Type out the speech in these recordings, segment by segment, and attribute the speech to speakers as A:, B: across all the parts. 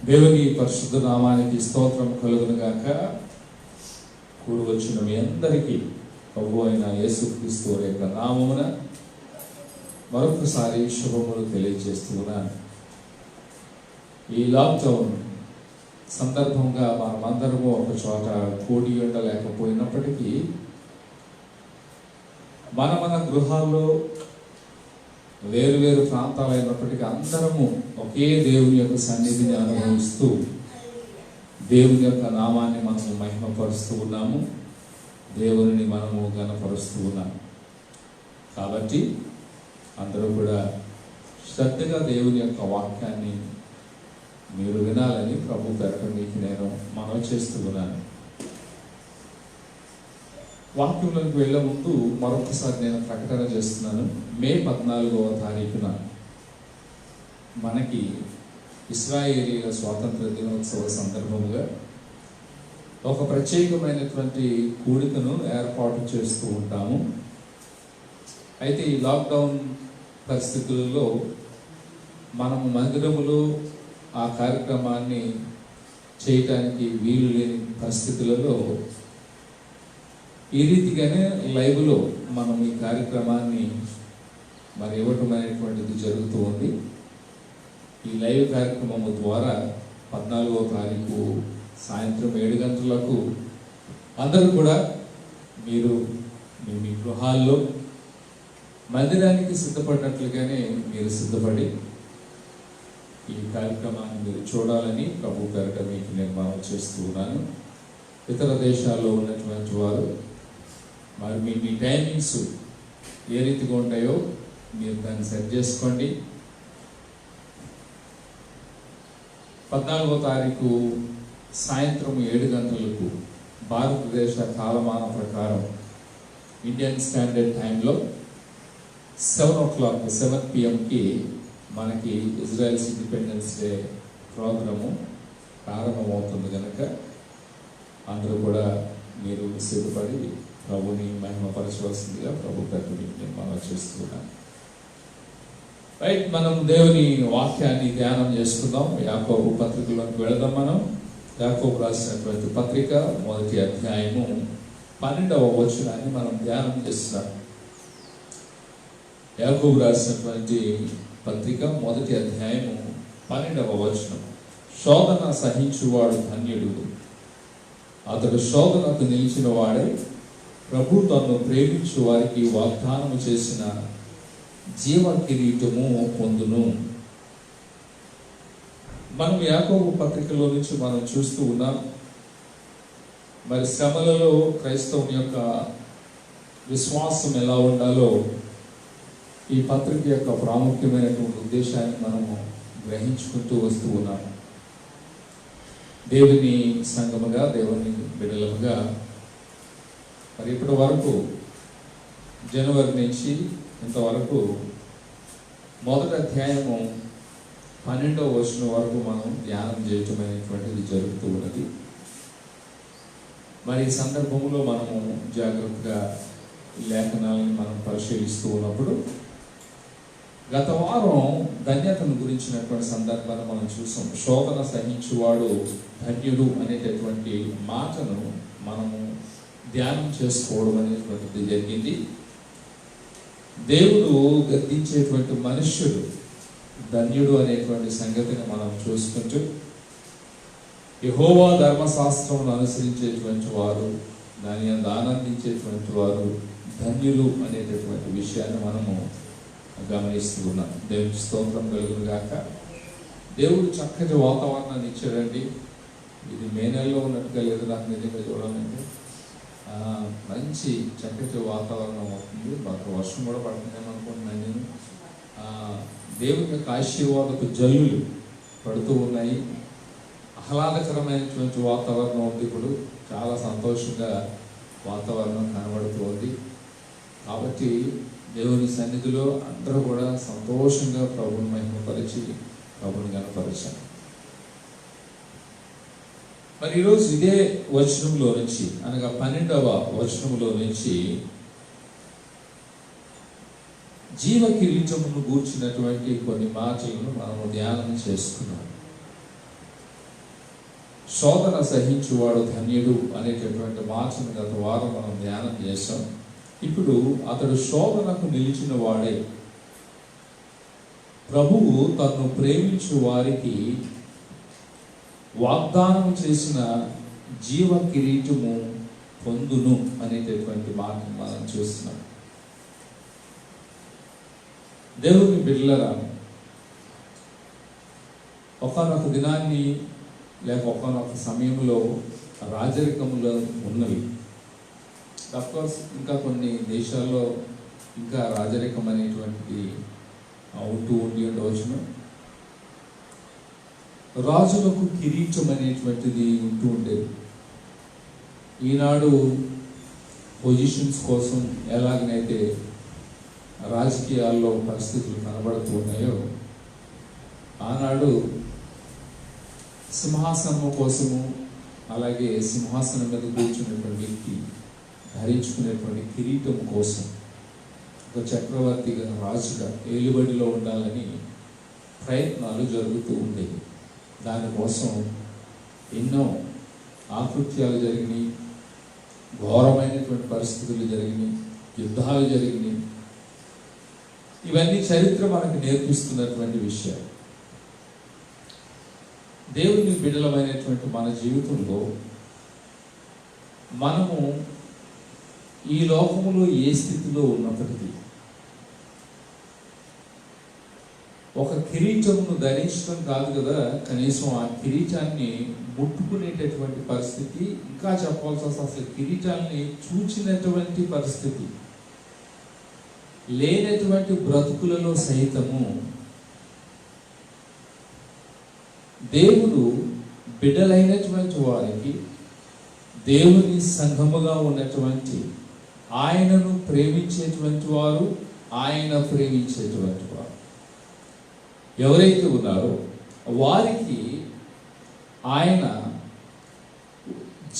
A: దేవుని పరిశుద్ధ నామానికి స్తోత్రం కలుగును గాక. కూడి వచ్చిన మీ అందరికీ ప్రభువు అయిన యేసుక్రీస్తు వారి యొక్క నామమున మరొకసారి శుభములు తెలియజేస్తున్నాను. ఈ లాక్డౌన్ సందర్భంగా మనమందరము ఒక చోట కూడి ఉండలేకపోయినప్పటికీ మన గృహాల్లో వేరు ప్రాంతాలైనప్పటికీ అందరము ఒకే దేవుని యొక్క సన్నిధిని అనుభవిస్తూ దేవుని యొక్క నామాన్ని మనము మహిమపరుస్తూ ఉన్నాము, దేవుని మనము ఘనపరుస్తూ ఉన్నాము. కాబట్టి అందరూ కూడా శ్రద్ధగా దేవుని యొక్క వాక్యాన్ని మీరు వినాలని ప్రభు పేరట మీకు నేను మనవి చేస్తూ ఉన్నాను. వాక్యంలోకి వెళ్ళే ముందు మరొకసారి నేను ప్రకటన చేస్తున్నాను. మే 14వ తారీఖున మనకి ఇశ్రాయేలీల స్వాతంత్ర దినోత్సవ సందర్భముగా ఒక ప్రత్యేకమైనటువంటి కూడికను ఏర్పాటు చేస్తూ ఉంటాము. అయితే ఈ లాక్డౌన్ పరిస్థితులలో మనము మందిరములో ఆ కార్యక్రమాన్ని చేయటానికి వీలు లేని పరిస్థితులలో ఈ రీతిగానే లైవ్లో మనం ఈ కార్యక్రమాన్ని మరి ఇవ్వటం అనేటువంటిది జరుగుతూ ఉంది. ఈ లైవ్ కార్యక్రమం ద్వారా 14వ తారీఖు సాయంత్రం 7 గంటలకు అందరూ కూడా మీరు మీ గృహాల్లో మందిరానికి సిద్ధపడినట్లుగానే మీరు సిద్ధపడి ఈ కార్యక్రమాన్ని మీరు చూడాలని ప్రభు పేరట మీకు నేను మనవి చేస్తూ ఉన్నాను. ఇతర దేశాల్లో ఉన్నటువంటి వారు మరి మీ టైమింగ్స్ ఏ రీతిగా ఉంటాయో మీరు దాన్ని సెట్ చేసుకోండి. 14వ తారీఖు సాయంత్రం 7 గంటలకు భారతదేశ కాలమాన ప్రకారం ఇండియన్ స్టాండర్డ్ టైంలో 7 PM మనకి ఇజ్రాయెల్స్ ఇండిపెండెన్స్ డే ప్రోగ్రాము ప్రారంభమవుతుంది కనుక అందరూ కూడా మీరు సిద్ధపడి ప్రభుని మహిమపరచవలసిందిగా ప్రభు పేరట మనం చేస్తున్నాం. రైట్, మనం దేవుని వాక్యాన్ని ధ్యానం చేసుకుందాం. యాకోబు పత్రికలోకి వెళదాం. మనం యాకోబు రాసినటువంటి పత్రిక 1వ అధ్యాయము 12వ వచనాన్ని మనం ధ్యానం చేస్తున్నాం. యాకోబు రాసినటువంటి పత్రిక 1వ అధ్యాయము 12వ వచనం. శోధన సహించువాడు ధన్యుడు, అతడు శోధనకు నిలిచిన వాడే ప్రభు తను ప్రేమించు వారికి వాగ్దానము చేసిన జీవ కిరీటము పొందును. మనం యాకోబు పత్రికలో నుంచి మనం చూస్తూ ఉన్నాం. మరి శ్రమలలో క్రైస్తవుని యొక్క విశ్వాసం ఎలా ఉండాలో ఈ పత్రిక యొక్క ప్రాముఖ్యమైనటువంటి ఉద్దేశాన్ని మనము గ్రహించుకుంటూ వస్తూ ఉన్నాము. దేవుని సంఘముగా, దేవుని బిడ్డలముగా మరి ఇప్పటి వరకు జనవరి నుంచి ఇంతవరకు 1వ అధ్యాయము 12వ వచనం వరకు మనం ధ్యానం చేయటం అనేటువంటిది జరుగుతూ ఉన్నది. మరి ఈ సందర్భంలో మనము జాగ్రత్తగా లేఖనాలను మనం పరిశీలిస్తూ ఉన్నప్పుడు గత వారం ధన్యతను గురించినటువంటి సందర్భాన్ని మనం చూసాం. శోధన సహించువాడు ధన్యుడు అనేటటువంటి మాటను మనము ధ్యానం చేసుకోవడం అనేటువంటిది జరిగింది. దేవుడు గద్దించేటువంటి మనుష్యుడు ధన్యుడు అనేటువంటి సంగతిని మనం చూసుకుంటూ యెహోవా ధర్మశాస్త్రమును అనుసరించేటువంటి వారు, దాని అందు ఆనందించేటువంటి వారు ధన్యులు అనేటటువంటి విషయాన్ని మనము గమనిస్తూ ఉన్నాం. దేవునికి స్తోత్రం కలుగును గాక. దేవుడు చక్కటి వాతావరణాన్ని ఇచ్చాడండి. ఇది మే నెలలో ఉన్నట్టుగా లేదు, నాకు నిజంగా చూడాలంటే మంచి చక్కటి వాతావరణం అవుతుంది. బాగా వర్షం కూడా పడుతుందేమో అనుకుంటున్నాను నేను. దేవుని యొక్క ఆశీర్వాదపు జల్లులు పడుతూ ఉన్నాయి. ఆహ్లాదకరమైనటువంటి వాతావరణం ఉంది. ఇప్పుడు చాలా సంతోషంగా వాతావరణం కనబడుతూ ఉంది. కాబట్టి దేవుని సన్నిధిలో అందరూ కూడా సంతోషంగా ప్రభుని మహిమపరిచి ప్రభుని గణపరిచారు. మరి ఈరోజు ఇదే వచనంలో నుంచి, అనగా 12వ వచనంలో నుంచి జీవ కిరీటమును గూర్చినటువంటి కొన్ని మాటలను మనము ధ్యానం చేసుకున్నాం. శోధన సహించువాడు ధన్యుడు అనేటటువంటి మాటను గత వారం మనం ధ్యానం చేశాం. ఇప్పుడు అతడు శోధనకు నిలిచిన వాడే. ప్రభువు తన్ను ప్రేమించు వారికి వాగ్దానం చేసిన జీవ కిరీటము పొందును అనేటటువంటి మాటను మనం చూస్తున్నాం. దేవుని బిడ్డలారా, ఒకానొక దినాన్ని లేక ఒకానొక సమయంలో రాజరికములు ఉన్నవి. అఫ్కోర్స్ ఇంకా కొన్ని దేశాల్లో ఇంకా రాజరికం అనేటువంటిది ఉంటూ ఉండవచ్చును. రాజులకు కిరీటం అనేటువంటిది ఉంటూ ఉండేది. ఈనాడు పొజిషన్స్ కోసం ఎలాగనైతే రాజకీయాల్లో పరిస్థితులు కనబడుతూ ఉన్నాయో, ఆనాడు సింహాసనం కోసము, అలాగే సింహాసనం మీద కూర్చున్నటువంటి వ్యక్తి ధరించుకునేటువంటి కిరీటం కోసం ఒక చక్రవర్తిగా, రాజుగా ఏలుబడిలో ఉండాలని ప్రయత్నాలు జరుగుతూ ఉండేవి. దానికోసం ఎన్నో ఆకృత్యాలు జరిగినాయి, ఘోరమైనటువంటి పరిస్థితులు జరిగినాయి, యుద్ధాలు జరిగినాయి. ఇవన్నీ చరిత్ర మనకు నేర్పిస్తున్నటువంటి విషయాలు. దేవుని బిడ్డలమైనటువంటి మన జీవితంలో మనము ఈ లోకములో ఏ స్థితిలో ఉన్నప్పటికీ ఒక కిరీటమును ధరించడం కాదు కదా, కనీసం ఆ కిరీటాన్ని ముట్టుకునేటటువంటి పరిస్థితి, ఇంకా చెప్పాల్సి వస్తే అసలు కిరీటాన్ని చూచినటువంటి పరిస్థితి లేనటువంటి బ్రతుకులలో సైతము దేవుడు బిడ్డలైనటువంటి వారికి, దేవుని సంఘముగా ఉన్నటువంటి ఆయనను ప్రేమించేటువంటి వారు, ఆయన ప్రేమించేటువంటి వారు ఎవరైతే ఉన్నారో వారికి ఆయన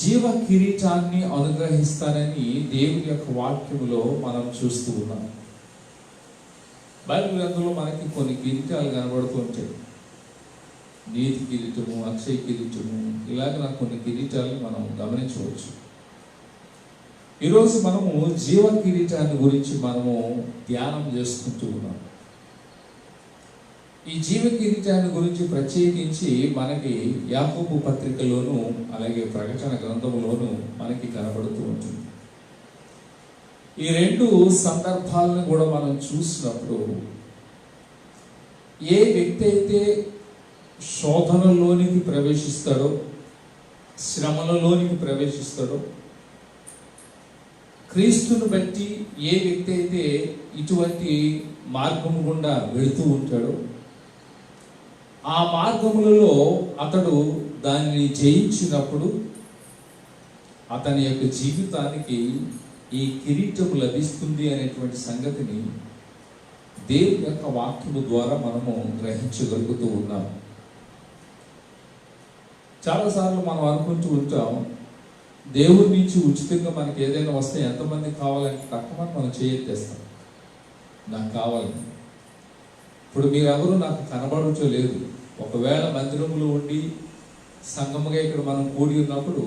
A: జీవ కిరీటాన్ని అనుగ్రహిస్తానని దేవుని యొక్క వాక్యములో మనం చూస్తూ ఉన్నాం. బైబిల్ గ్రంథంలో మనకి కొన్ని కిరీటాలు కనబడుతుంటాయి. నీతి కిరీటము, అక్షయ కిరీటము, ఇలాగ నాకు కొన్ని కిరీటాలను మనం గమనించవచ్చు. ఈరోజు మనము జీవ కిరీటాన్ని గురించి మనము ధ్యానం చేసుకుంటూ ఉన్నాం. ఈ జీవ కిరీటాన్ని గురించి ప్రత్యేకించి మనకి యాకోబు పత్రికలోను, అలాగే ప్రకటన గ్రంథములోను మనకి కనబడుతూ ఉంటుంది. ఈ రెండు సందర్భాలను కూడా మనం చూసినప్పుడు, ఏ వ్యక్తి అయితే శోధనలోనికి ప్రవేశిస్తాడో, శ్రమలలోనికి ప్రవేశిస్తాడో, క్రీస్తును బట్టి ఏ వ్యక్తి అయితే ఇటువంటి మార్గము గుండా వెళుతూ ఉంటాడో, ఆ మార్గములలో అతడు దానిని జయించినప్పుడు అతని యొక్క జీవితానికి ఈ కిరీటం లభిస్తుంది అనేటువంటి సంగతిని దేవుని యొక్క వాక్యము ద్వారా మనము గ్రహించగలుగుతూ ఉన్నాం. చాలాసార్లు మనం అనుకుంటూ ఉంటాం, దేవుడి నుంచి ఉచితంగా మనకి ఏదైనా వస్తే ఎంతమంది కావాలంటే తక్కువ మనం చేయెత్తేస్తాం, నాకు కావాలి. ఇప్పుడు మీరెవరూ నాకు కనబడలేదు. ఒకవేళ మందిరములో ఉండి సంఘముగా ఇక్కడ మనం కూడి ఉన్నప్పుడు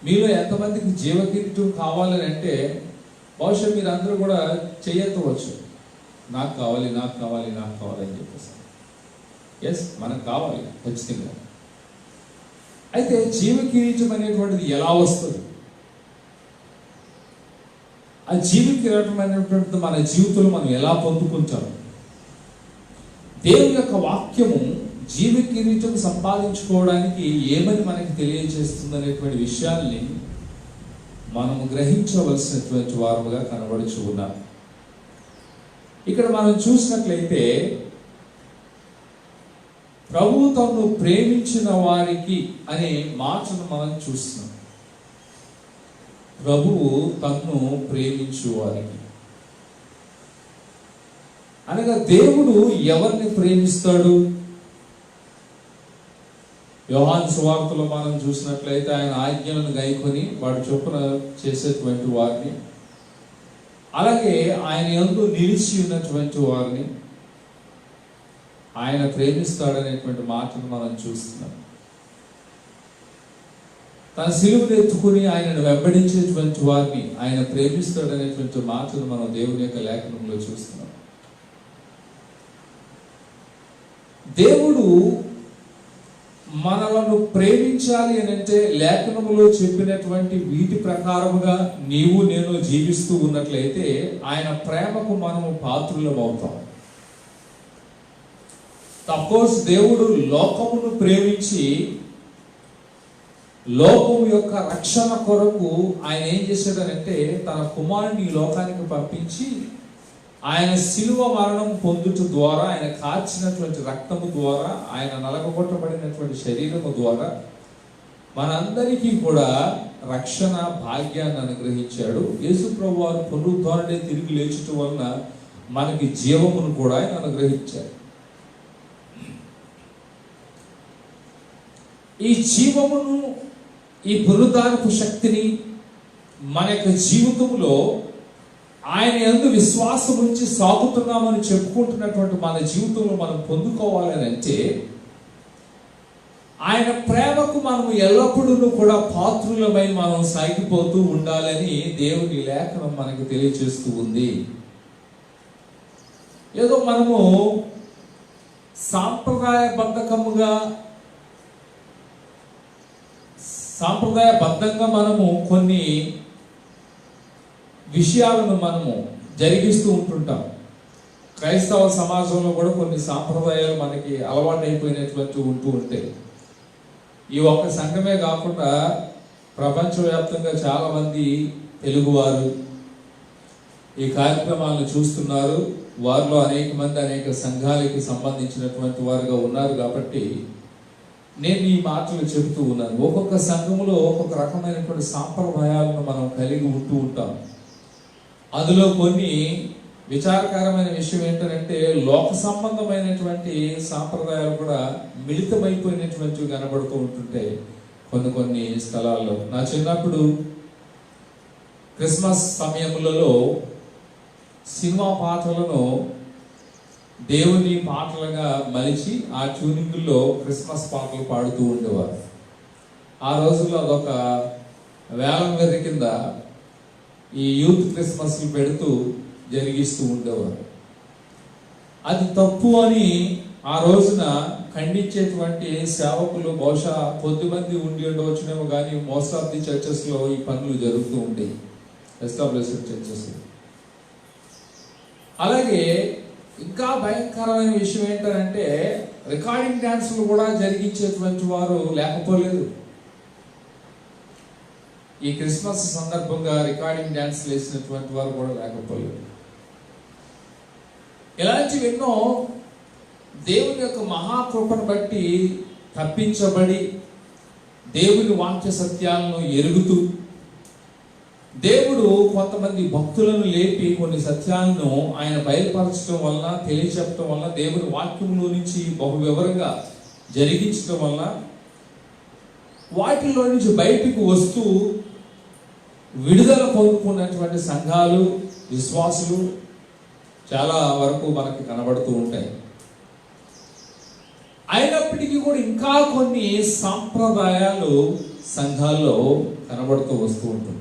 A: మీలో ఎంతమందికి జీవకిరీటం కావాలని అంటే బహుశా మీరు అందరూ కూడా చేయెత్తవచ్చు, నాకు కావాలి, నాకు కావాలి, నాకు కావాలి అని చెప్పేసి. ఎస్, మనకు కావాలి ఖచ్చితంగా. అయితే జీవ కిరీటం అనేటువంటిది ఎలా వస్తుంది? ఆ జీవ కిరీటం అనేటువంటిది మన జీవితంలో మనం ఎలా పొందుకుంటాం? దేవుని యొక్క వాక్యము జీవ కిరీటం సంపాదించుకోవడానికి ఏమని మనకి తెలియజేస్తుంది అనేటువంటి విషయాల్ని మనము గ్రహించవలసినటువంటి వారుగా కనబడుచు ఉన్నాం. ఇక్కడ మనం చూసినట్లయితే ప్రభువు తన్ను ప్రేమించిన వారికి అనే మాటను మనం చూస్తున్నాం. ప్రభువు తన్ను ప్రేమించు వారికి అనగా దేవుడు ఎవరిని ప్రేమిస్తాడు? యోహాను సువార్తలో మనం చూసినట్లయితే ఆయన ఆజ్ఞలను గైకొని వాడు చొప్పున చేసేటువంటి వారిని, అలాగే ఆయన యందు నిలిచి ఉన్నటువంటి వారిని ఆయన ప్రేమిస్తాడనేటువంటి మాటను మనం చూస్తున్నాం. తన సిలువను ఎత్తుకుని ఆయనను వెంబడించేటువంటి వారిని ఆయన ప్రేమిస్తాడనేటువంటి మాటను మనం దేవుని యొక్క లేఖనంలో చూస్తున్నాం. దేవుడు మనలను ప్రేమించాలి అని అంటే లేఖనములో చెప్పినటువంటి వీటి ప్రకారముగా నీవు నేను జీవిస్తూ ఉన్నట్లయితే ఆయన ప్రేమకు మనము పాత్రులం అవుతాం. అఫ్కోర్స్ దేవుడు లోకమును ప్రేమించి లోకము యొక్క రక్షణ కొరకు ఆయన ఏం చేశాడనంటే తన కుమారుని లోకానికి పంపించి ఆయన శిలువ మరణం పొందుట ద్వారా, ఆయన కార్చినటువంటి రక్తము ద్వారా, ఆయన నలగొట్టబడినటువంటి శరీరము ద్వారా మనందరికీ కూడా రక్షణ భాగ్యాన్ని అనుగ్రహించాడు. యేసు ప్రభువు వారు పునరుద్ధరణే తిరిగి లేచుట వలన మనకి జీవమును కూడా ఆయన అనుగ్రహించాడు. ఈ జీవమును, ఈ పునరుద్ధరణపు శక్తిని మన యొక్క జీవితంలో ఆయన యందు విశ్వాసం ఉంచి సాగుతున్నామని చెప్పుకుంటున్నటువంటి మన జీవితంలో మనం పొందుకోవాలని అంటే ఆయన ప్రేమకు మనము ఎల్లప్పుడూ కూడా పాత్రులమై మనం సాగిపోతూ ఉండాలని దేవుని లేఖనం మనకు తెలియజేస్తూ ఉంది. ఏదో మనము సాంప్రదాయబద్ధంగా మనము కొన్ని విషయాలను మనము జరిగిస్తూ ఉంటుంటాం. క్రైస్తవ సమాజంలో కూడా కొన్ని సాంప్రదాయాలు మనకి అలవాటు అయిపోయినటువంటి ఉంటూ ఉంటాయి. ఈ ఒక్క సంఘమే కాకుండా ప్రపంచవ్యాప్తంగా చాలా మంది తెలుగువారు ఈ కార్యక్రమాలను చూస్తున్నారు. వారిలో అనేక మంది అనేక సంఘాలకి సంబంధించినటువంటి వారుగా ఉన్నారు. కాబట్టి నేను ఈ మాటలు చెబుతూ ఉన్నాను. ఒక్కొక్క సంఘములో ఒక్కొక్క రకమైనటువంటి సాంప్రదాయాలను మనం కలిగి ఉంటూ ఉంటాం. అందులో కొన్ని విచారకరమైన విషయం ఏంటంటే లోక సంబంధమైనటువంటి సాంప్రదాయాలు కూడా మిళితమైపోయినటువంటివి కనబడుతూ ఉంటుంటే కొన్ని స్థలాల్లో. నా చిన్నప్పుడు క్రిస్మస్ సమయములలో సినిమా పాటలను దేవుని పాటలుగా మలిచి ఆ ట్యూనింగ్లో క్రిస్మస్ పాటలు పాడుతూ ఉండేవారు. ఆ రోజుల్లో అదొక వేలం వెర్రి కింద ఈ యూత్ క్రిస్మస్లు పెడుతూ జరిగిస్తూ ఉండేవారు. అది తప్పు అని ఆ రోజున ఖండించేటువంటి సేవకులు బహుశా కొద్దిమంది ఉండి ఉండవచ్చునేమో, కానీ మోస్ట్ ఆఫ్ ది చర్చెస్లో ఈ పనులు జరుగుతూ ఉంటాయి, ఎస్టాబ్లిష్డ్ చర్చెస్. అలాగే ఇంకా భయంకరమైన విషయం ఏంటంటే రికార్డింగ్ డాన్సులు కూడా జరిగించేటువంటి వారు లేకపోలేదు. ఈ క్రిస్మస్ సందర్భంగా రికార్డింగ్ డాన్స్లు వేసినటువంటి వారు కూడా లేకపోలేదు. ఇలాంటివి ఎన్నో దేవుని యొక్క మహాకృపను బట్టి తప్పించబడి దేవుని వాక్య సత్యాలను ఎరుగుతూ దేవుడు కొంతమంది భక్తులను లేపి కొన్ని సత్యాలను ఆయన బయలుపరచడం వలన, తెలియచెప్పడం వలన, దేవుని వాక్యంలో నుంచి బహు వివరంగా జరిగించడం వలన వాటిలో నుంచి బయటికి వస్తూ విడుదల పొందుకున్నటువంటి సంఘాలు, విశ్వాసులు చాలా వరకు మనకి కనబడుతూ ఉంటాయి. అయినప్పటికీ కూడా ఇంకా కొన్ని సాంప్రదాయాలు సంఘాల్లో కనబడుతూ వస్తూ ఉంటుంటాయి.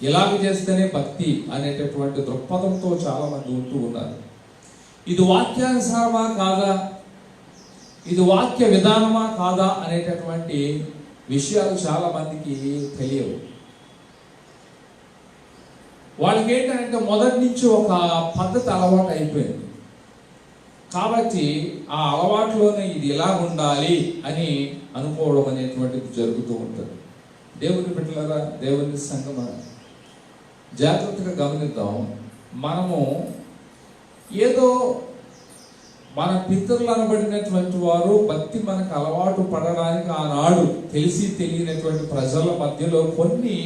A: ఇలాగ చేస్తేనే భక్తి అనేటటువంటి దృక్పథంతో చాలా మంది ఉంటూ ఉన్నారు. ఇది వాక్యానుసారమా కాదా, ఇది వాక్య విధానమా కాదా అనేటటువంటి విషయాలు చాలా మందికి తెలియవు. వాళ్ళకి ఏంటంటే మొదటి నుంచి ఒక పద్ధతి అలవాటు అయిపోయింది కాబట్టి ఆ అలవాటులోనే ఇది ఇలా ఉండాలి అని అనుకోవడం అనేటువంటిది జరుగుతూ ఉంటుంది. దేవుని బిడ్డలారా, దేవుని సంగమా, జాగ్రత్తగా గమనిద్దాం. మనము ఏదో మన పితరులు అనబడినటువంటి వారు భక్తి మనకు అలవాటు పడడానికి ఆనాడు తెలిసి తెలియనటువంటి ప్రజల మధ్యలో కొన్ని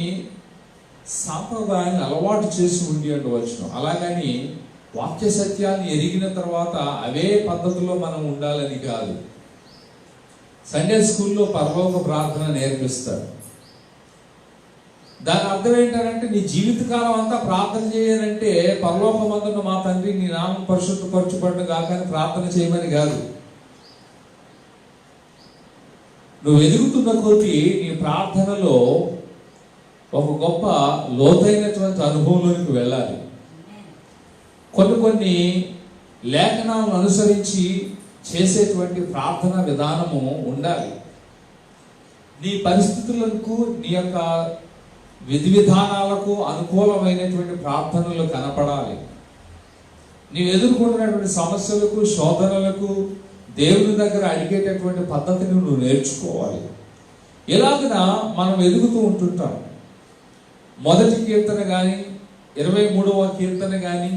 A: సాంప్రదాయాన్ని అలవాటు చేసి ఉండి ఉండవచ్చు. అలాగని వాక్య సత్యాన్ని ఎరిగిన తర్వాత అవే పద్ధతిలో మనం ఉండాలని కాదు. సండే స్కూల్లో పరలోక ప్రార్థన నేర్పిస్తారు. దాని అర్థం ఏంటంటే నీ జీవితకాలం అంతా ప్రార్థన చేయాలంటే పరలోకమందున్న మా తండ్రి నీ నామం పరిశుద్ధపరచబడును గాక అని ప్రార్థన చేయమని కాదు. నువ్వు ఎదుగుతున్న కొద్దీ నీ ప్రార్థనలో ఒక గొప్ప లోతైనటువంటి అనుభవంలోనికి వెళ్ళాలి. కొన్ని లేఖనాలను అనుసరించి చేసేటువంటి ప్రార్థన విధానము ఉండాలి. నీ పరిస్థితులకు, నీ యొక్క విధి విధానాలకు అనుకూలమైనటువంటి ప్రార్థనలు కనపడాలి. నీవు ఎదుర్కొంటున్నటువంటి సమస్యలకు, శోధనలకు దేవుని దగ్గర అడిగేటటువంటి పద్ధతిని నువ్వు నేర్చుకోవాలి. ఇలాగన మనం ఎదుగుతూ ఉంటుంటాం. మొదటి కీర్తన కానీ, 23వ కీర్తన కానీ,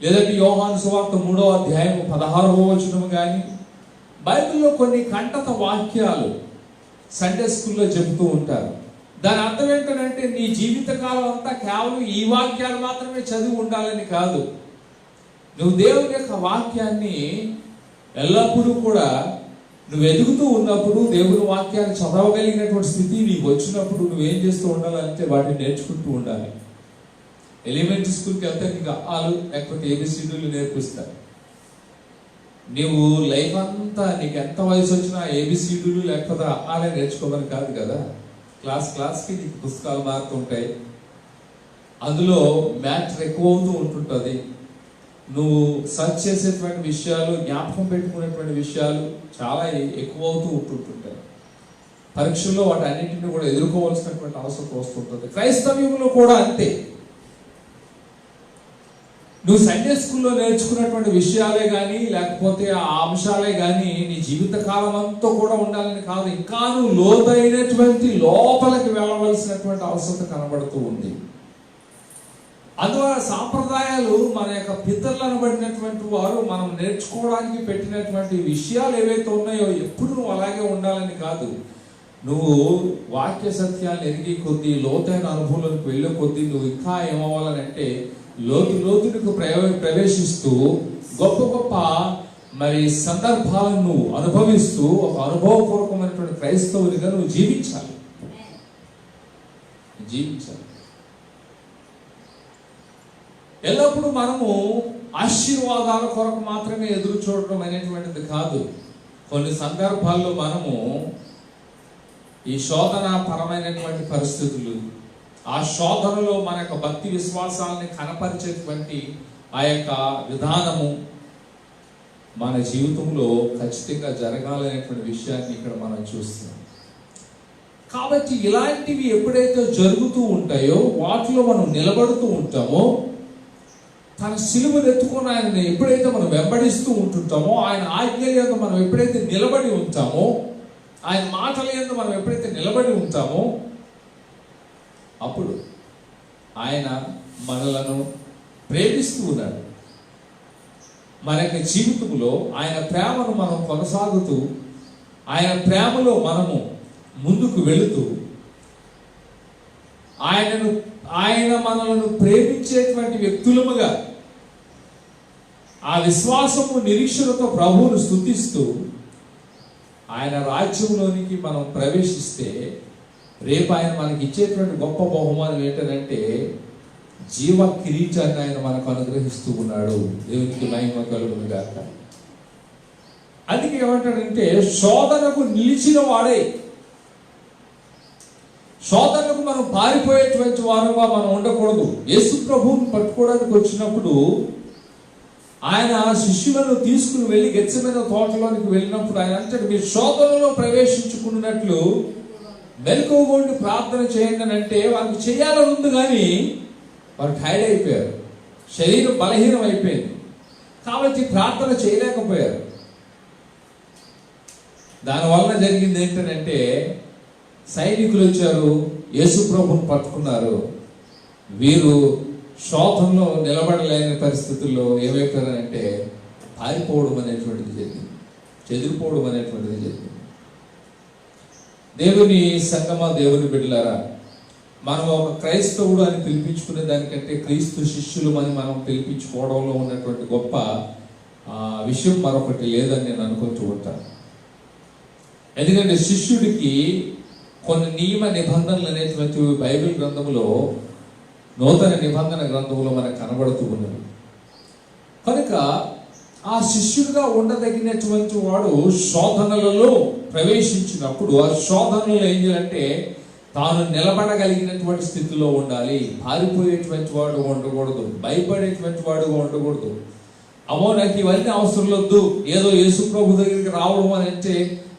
A: లేదంటే యోహాను సువార్త 3వ అధ్యాయం 16వ వచనం కానీ, బైబిల్లో కొన్ని కంటత వాక్యాలు సండే స్కూల్లో చెబుతూ ఉంటారు. దాని అర్థం ఏంటంటే నీ జీవితకాలం అంతా కేవలం ఈ వాక్యాలు మాత్రమే చదివి ఉండాలని కాదు. నువ్వు దేవుని యొక్క వాక్యాన్ని ఎల్లప్పుడూ కూడా నువ్వు ఎదుగుతూ ఉన్నప్పుడు, దేవుని వాక్యాన్ని చదవగలిగినటువంటి స్థితి నీకు వచ్చినప్పుడు నువ్వేం చేస్తూ ఉండాలంటే వాటిని నేర్చుకుంటూ ఉండాలి. ఎలిమెంటరీ స్కూల్కి వెళ్తే నీకు ఆలు లేకపోతే ఏబిసిడీలు నేర్పిస్తారు. నీవు లైఫ్ అంతా నీకు ఎంత వయసు వచ్చినా ఏబిసిడీలు లేకపోతే ఆలే నేర్చుకోమని కాదు కదా. క్లాస్కి నీకు పుస్తకాలు మారుతుంటాయి. అందులో మ్యాటర్ ఎక్కువ అవుతూ ఉంటుంటుంది. నువ్వు సర్చ్ చేసేటువంటి విషయాలు, జ్ఞాపకం పెట్టుకునేటువంటి విషయాలు చాలా ఎక్కువ అవుతూ ఉంటుంటాయి. పరీక్షల్లో వాటి అన్నింటినీ కూడా ఎదుర్కోవాల్సినటువంటి అవసరం వస్తుంటుంది. క్రైస్తవ్యంలో కూడా అంతే. నువ్వు సండే స్కూల్లో నేర్చుకున్నటువంటి విషయాలే కానీ, లేకపోతే ఆ అంశాలే కానీ నీ జీవితకాలం అంతా కూడా ఉండాలని కాదు. ఇంకా నువ్వు లోతైనటువంటి లోపలికి వెళ్ళవలసినటువంటి అవసరం కనబడుతూ ఉంది. అందువల్ల సాంప్రదాయాలు మన యొక్క పితరులు అనబడినటువంటి వారు మనం నేర్చుకోవడానికి పెట్టినటువంటి విషయాలు ఏవైతే ఉన్నాయో ఎప్పుడు నువ్వు అలాగే ఉండాలని కాదు. నువ్వు వాక్య సత్యాన్ని ఎరిగి కొద్దీ, లోతైన అనుభవంలోకి వెళ్ళే కొద్దీ నువ్వు ఇంకా ఏమవ్వాలనంటే లోతులకు ప్రవేశిస్తూ గొప్ప మరి సందర్భాలను నువ్వు అనుభవిస్తూ ఒక అనుభవపూర్వకమైనటువంటి క్రైస్తవునిగా నువ్వు జీవించాలి. ఎల్లప్పుడూ మనము ఆశీర్వాదాల కొరకు మాత్రమే ఎదురు చూడటం అనేటువంటిది కాదు. కొన్ని సందర్భాల్లో మనము ఈ శోధన పరమైనటువంటి పరిస్థితులు, ఆ శోధనలో మన యొక్క భక్తి విశ్వాసాలని కనపరిచేటువంటి ఆ యొక్క విధానము మన జీవితంలో ఖచ్చితంగా జరగాలనేటువంటి విషయాన్ని ఇక్కడ మనం చూస్తున్నాం. కాబట్టి ఇలాంటివి ఎప్పుడైతే జరుగుతూ ఉంటాయో వాటిలో మనం నిలబడుతూ ఉంటామో, తన సిలువను ఎత్తుకొని ఆయనని ఎప్పుడైతే మనం వెంబడిస్తూ ఉంటుంటామో, ఆయన ఆజ్ఞల యందు మనం ఎప్పుడైతే నిలబడి ఉంటామో, ఆయన మాటల యందు మనం ఎప్పుడైతే నిలబడి ఉంటామో, అప్పుడు ఆయన మనలను ప్రేమిస్తూ ఉన్నాడు. మన యొక్క జీవితంలో ఆయన ప్రేమను మనం కొనసాగుతూ, ఆయన ప్రేమలో మనము ముందుకు వెళుతూ, ఆయన మనలను ప్రేమించేటువంటి వ్యక్తులముగా ఆ విశ్వాసము నిరీక్షణతో ప్రభువును స్తుతిస్తూ ఆయన రాజ్యంలోనికి మనం ప్రవేశిస్తే రేపు ఆయన మనకి ఇచ్చేటువంటి గొప్ప బహుమానం ఏంటంటే జీవ కిరీటాన్ని ఆయన మనకు అనుగ్రహిస్తూ ఉన్నాడు. దేవునికి మహిమ కలుగును గాక. అందుకే ఏమంటాడంటే శోధనకు నిలిచిన వాడే, శోధనకు మనం పారిపోయేటువంటి వారుగా మనం ఉండకూడదు. యేసు ప్రభువుని పట్టుకోవడానికి వచ్చినప్పుడు ఆయన శిష్యులను తీసుకుని వెళ్ళి గెత్సెమనే తోటలోనికి వెళ్ళినప్పుడు ఆయన అంటే మీరు శోధనలో ప్రవేశించుకున్నట్లు మెలకువగా ఉండి ప్రార్థన చేయండి అని అంటే వారికి చేయాలని ఉంది, కానీ వారు టైర్డ్ అయిపోయారు, శరీరం బలహీనం అయిపోయింది, కాబట్టి ప్రార్థన చేయలేకపోయారు. దానివల్ల జరిగింది ఏంటంటే సైనికులు వచ్చారు, యేసు ప్రభువుని పట్టుకున్నారు. వీరు శోధంలో నిలబడలేని పరిస్థితుల్లో ఏమైపోయారంటే పారిపోవడం అనేటువంటిది జరిగింది, చెదిరిపోవడం అనేటువంటిది జరిగింది. దేవుని సంగమా, దేవుని బిడ్డలారా, మనం ఒక క్రైస్తవుడు అని పిలిపించుకునే దానికంటే క్రీస్తు శిష్యులు అని మనం పిలిపించుకోవడంలో ఉన్నటువంటి గొప్ప విషయం మరొకటి లేదని నేను అనుకుంటూ ఉంటాను. ఎందుకంటే శిష్యుడికి కొన్ని నియమ నిబంధనలు అనేటువంటి బైబిల్ గ్రంథంలో, నూతన నిబంధన గ్రంథంలో మనకు కనబడుతూ ఉన్నది. కనుక ఆ శిష్యుడిగా ఉండదగినటువంటి వాడు శోధనలలో ప్రవేశించినప్పుడు ఆ శోధనలో ఏం చేయాలంటే తాను నిలబడగలిగినటువంటి స్థితిలో ఉండాలి. పారిపోయేటువంటి వాడు ఉండకూడదు, భయపడేటువంటి వాడుగా ఉండకూడదు. అమ్మో నాకు ఇవన్నీ అవసరం లేదు, ఏదో యేసు ప్రభు దగ్గరికి రావడం అని అంటే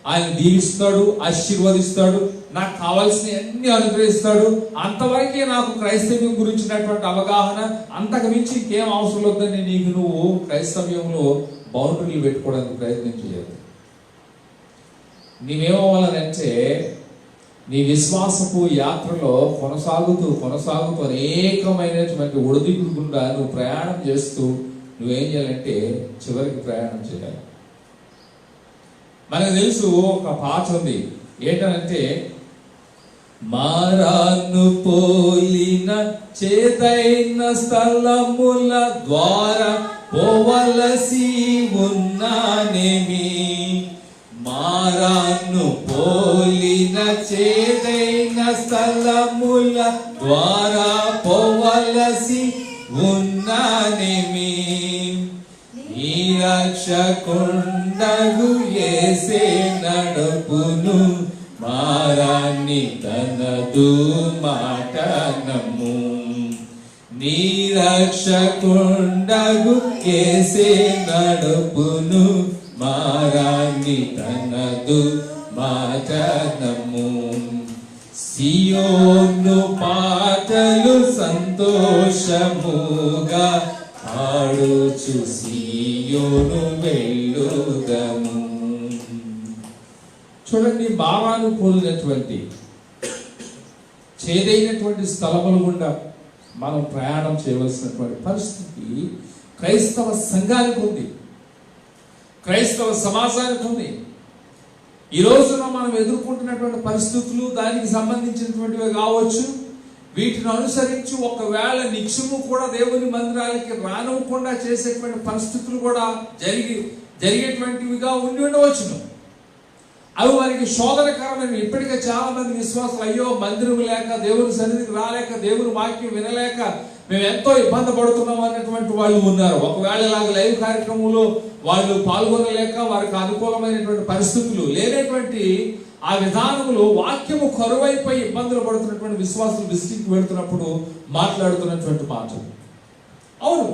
A: ఆయన దీవిస్తాడు, ఆశీర్వదిస్తాడు, నాకు కావాల్సిన అన్ని అనుగ్రహిస్తాడు, అంతవరకే నాకు క్రైస్తవ్యం గురించినటువంటి అవగాహన, అంతకు మించి ఇంకేం అవసరం లేదని నీకు నువ్వు క్రైస్తవ్యంలో బౌండరీలు పెట్టుకోవడానికి ప్రయత్నం చేయదు. నీవేమవ్వాలనంటే నీ విశ్వాసపు యాత్రలో కొనసాగుతూ అనేకమైనటువంటి ఒడిదుడుకుల గుండా నువ్వు ప్రయాణం చేస్తూ నువ్వేం చేయాలంటే చివరికి ప్రయాణం చేయాలి. మనకు తెలుసు ఒక పాట ఉంది, ఏంటంటే మారాను పోలిన చేతైన స్థలముల ద్వారా పోవలసి ఉన్నానేమి, మారాను పోలిన చేతైన స్థలముల ద్వారా పోవలసి ఉన్నానేమి, ఈ రక్షకుండగు యేసే నడుపును, మారాన్ని తనదు మాట నమ్ము, నీ రక్షకుండగు యేసే నడుపును, మారాన్ని తనదు మాట నమ్ము, సియోను పాటలు సంతోషముగా ఆడుచు సియోను వెళ్ళుదము. చూడండి, భావాలు పోలినటువంటి చేదైనటువంటి స్థలముల గుండా మనం ప్రయాణం చేయవలసినటువంటి పరిస్థితి క్రైస్తవ సంఘానికి ఉంది, క్రైస్తవ సమాజానికి ఉంది. ఈ రోజున మనం ఎదుర్కొంటున్నటువంటి పరిస్థితులు దానికి సంబంధించినటువంటివి కావచ్చు. వీటిని అనుసరించి ఒకవేళ నిత్యము కూడా దేవుని మందిరాలకి రానివ్వకుండా చేసేటువంటి పరిస్థితులు కూడా జరిగేటువంటివిగా ఉండి ఉండవచ్చును. అవి వారికి శోధనకరమైన. ఇప్పటికే చాలా మంది విశ్వాసులు అయ్యో మందిరం లేక, దేవుని సన్నిధికి రాలేక, దేవుని వాక్యం వినలేక మేము ఎంతో ఇబ్బంది పడుతున్నాం అన్నటువంటి వాళ్ళు ఉన్నారు. ఒకవేళ ఇలాగ లైవ్ కార్యక్రమంలో వాళ్ళు పాల్గొనలేక వారికి అనుకూలమైనటువంటి పరిస్థితులు లేనటువంటి ఆ విధానములు వాక్యము కరువైపోయి ఇబ్బందులు పడుతున్నటువంటి విశ్వాసులు దృష్టికి వెళుతున్నప్పుడు మాట్లాడుతున్నటువంటి మాటలు. అవును,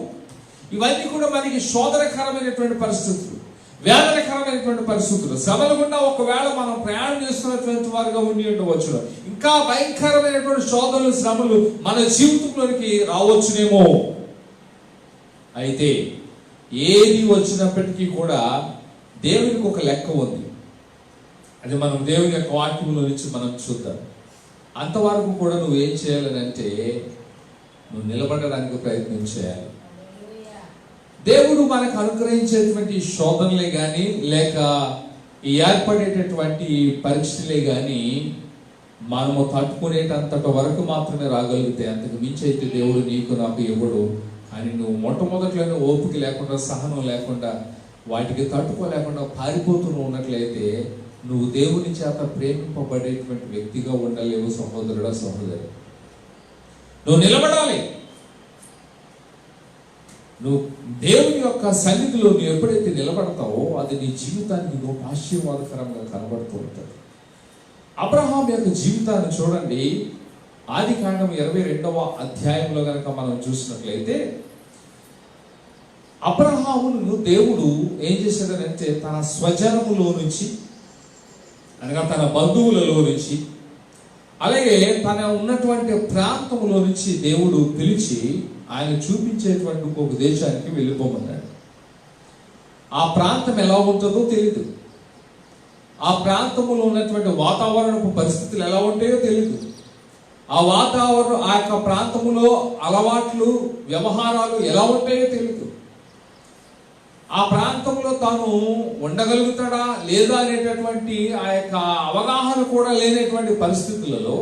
A: ఇవన్నీ కూడా మనకి శోధనకరమైనటువంటి పరిస్థితులు, వేదనకరమైనటువంటి పరిస్థితులు. శ్రమల గుండా ఒకవేళ మనం ప్రయాణం చేస్తున్నటువంటి వారుగా ఉండి ఉండవచ్చు. ఇంకా భయంకరమైనటువంటి శోధనలు, శ్రమలు మన జీవితంలోనికి రావచ్చునేమో. అయితే ఏది వచ్చినప్పటికీ కూడా దేవునికి ఒక లెక్క ఉంది. అది మనం దేవుని యొక్క వాక్యంలో నుంచి మనం చూద్దాం. అంతవరకు కూడా నువ్వేం చేయాలని అంటే నువ్వు నిలబడడానికి ప్రయత్నం చేయాలి. దేవుడు మనకు అనుగ్రహించేటువంటి శోధనలే కానీ లేక ఈ ఏర్పడేటటువంటి పరీక్షలే కానీ మనము తట్టుకునేటంతటి వరకు మాత్రమే రాగలిగితే, అంతకు మించి అయితే దేవుడు నీకు నాకు ఇవ్వడు. కానీ నువ్వు మొట్టమొదట్లోనే ఓపిక లేకుండా, సహనం లేకుండా, వాటికి తట్టుకోలేకుండా పారిపోతూ ఉన్నట్లయితే నువ్వు దేవుని చేత ప్రేమింపబడేటువంటి వ్యక్తిగా ఉండలేవు సహోదరుడా, సహోదరి. నువ్వు నిలబడాలి. నువ్వు దేవుని యొక్క సన్నిధిలో నువ్వు ఎప్పుడైతే నిలబడతావో అది నీ జీవితానికి గొప్ప ఆశీర్వాదకరంగా కనబడుతూ ఉంటుంది. అబ్రహాం యొక్క జీవితాన్ని చూడండి. ఆదికాండం 22వ అధ్యాయంలో కనుక మనం చూసినట్లయితే అబ్రహామును దేవుడు ఏం చేశాడనంటే తన స్వజనములో నుంచి, అనగా తన బంధువులలో నుంచి, అలాగే తన ఉన్నటువంటి ప్రాంతంలో నుంచి దేవుడు పిలిచి ఆయన చూపించేటువంటి ఇంకొక దేశానికి వెళ్ళిపోమన్నాడు. ఆ ప్రాంతం ఎలా ఉంటుందో తెలియదు, ఆ ప్రాంతంలో ఉన్నటువంటి వాతావరణపు పరిస్థితులు ఎలా ఉంటాయో తెలియదు, ఆ వాతావరణం ఆ యొక్క ప్రాంతంలో అలవాట్లు, వ్యవహారాలు ఎలా ఉంటాయో తెలియదు, ఆ ప్రాంతంలో తాను ఉండగలుగుతాడా లేదా అనేటటువంటి ఆ యొక్క అవగాహన కూడా లేనటువంటి పరిస్థితులలో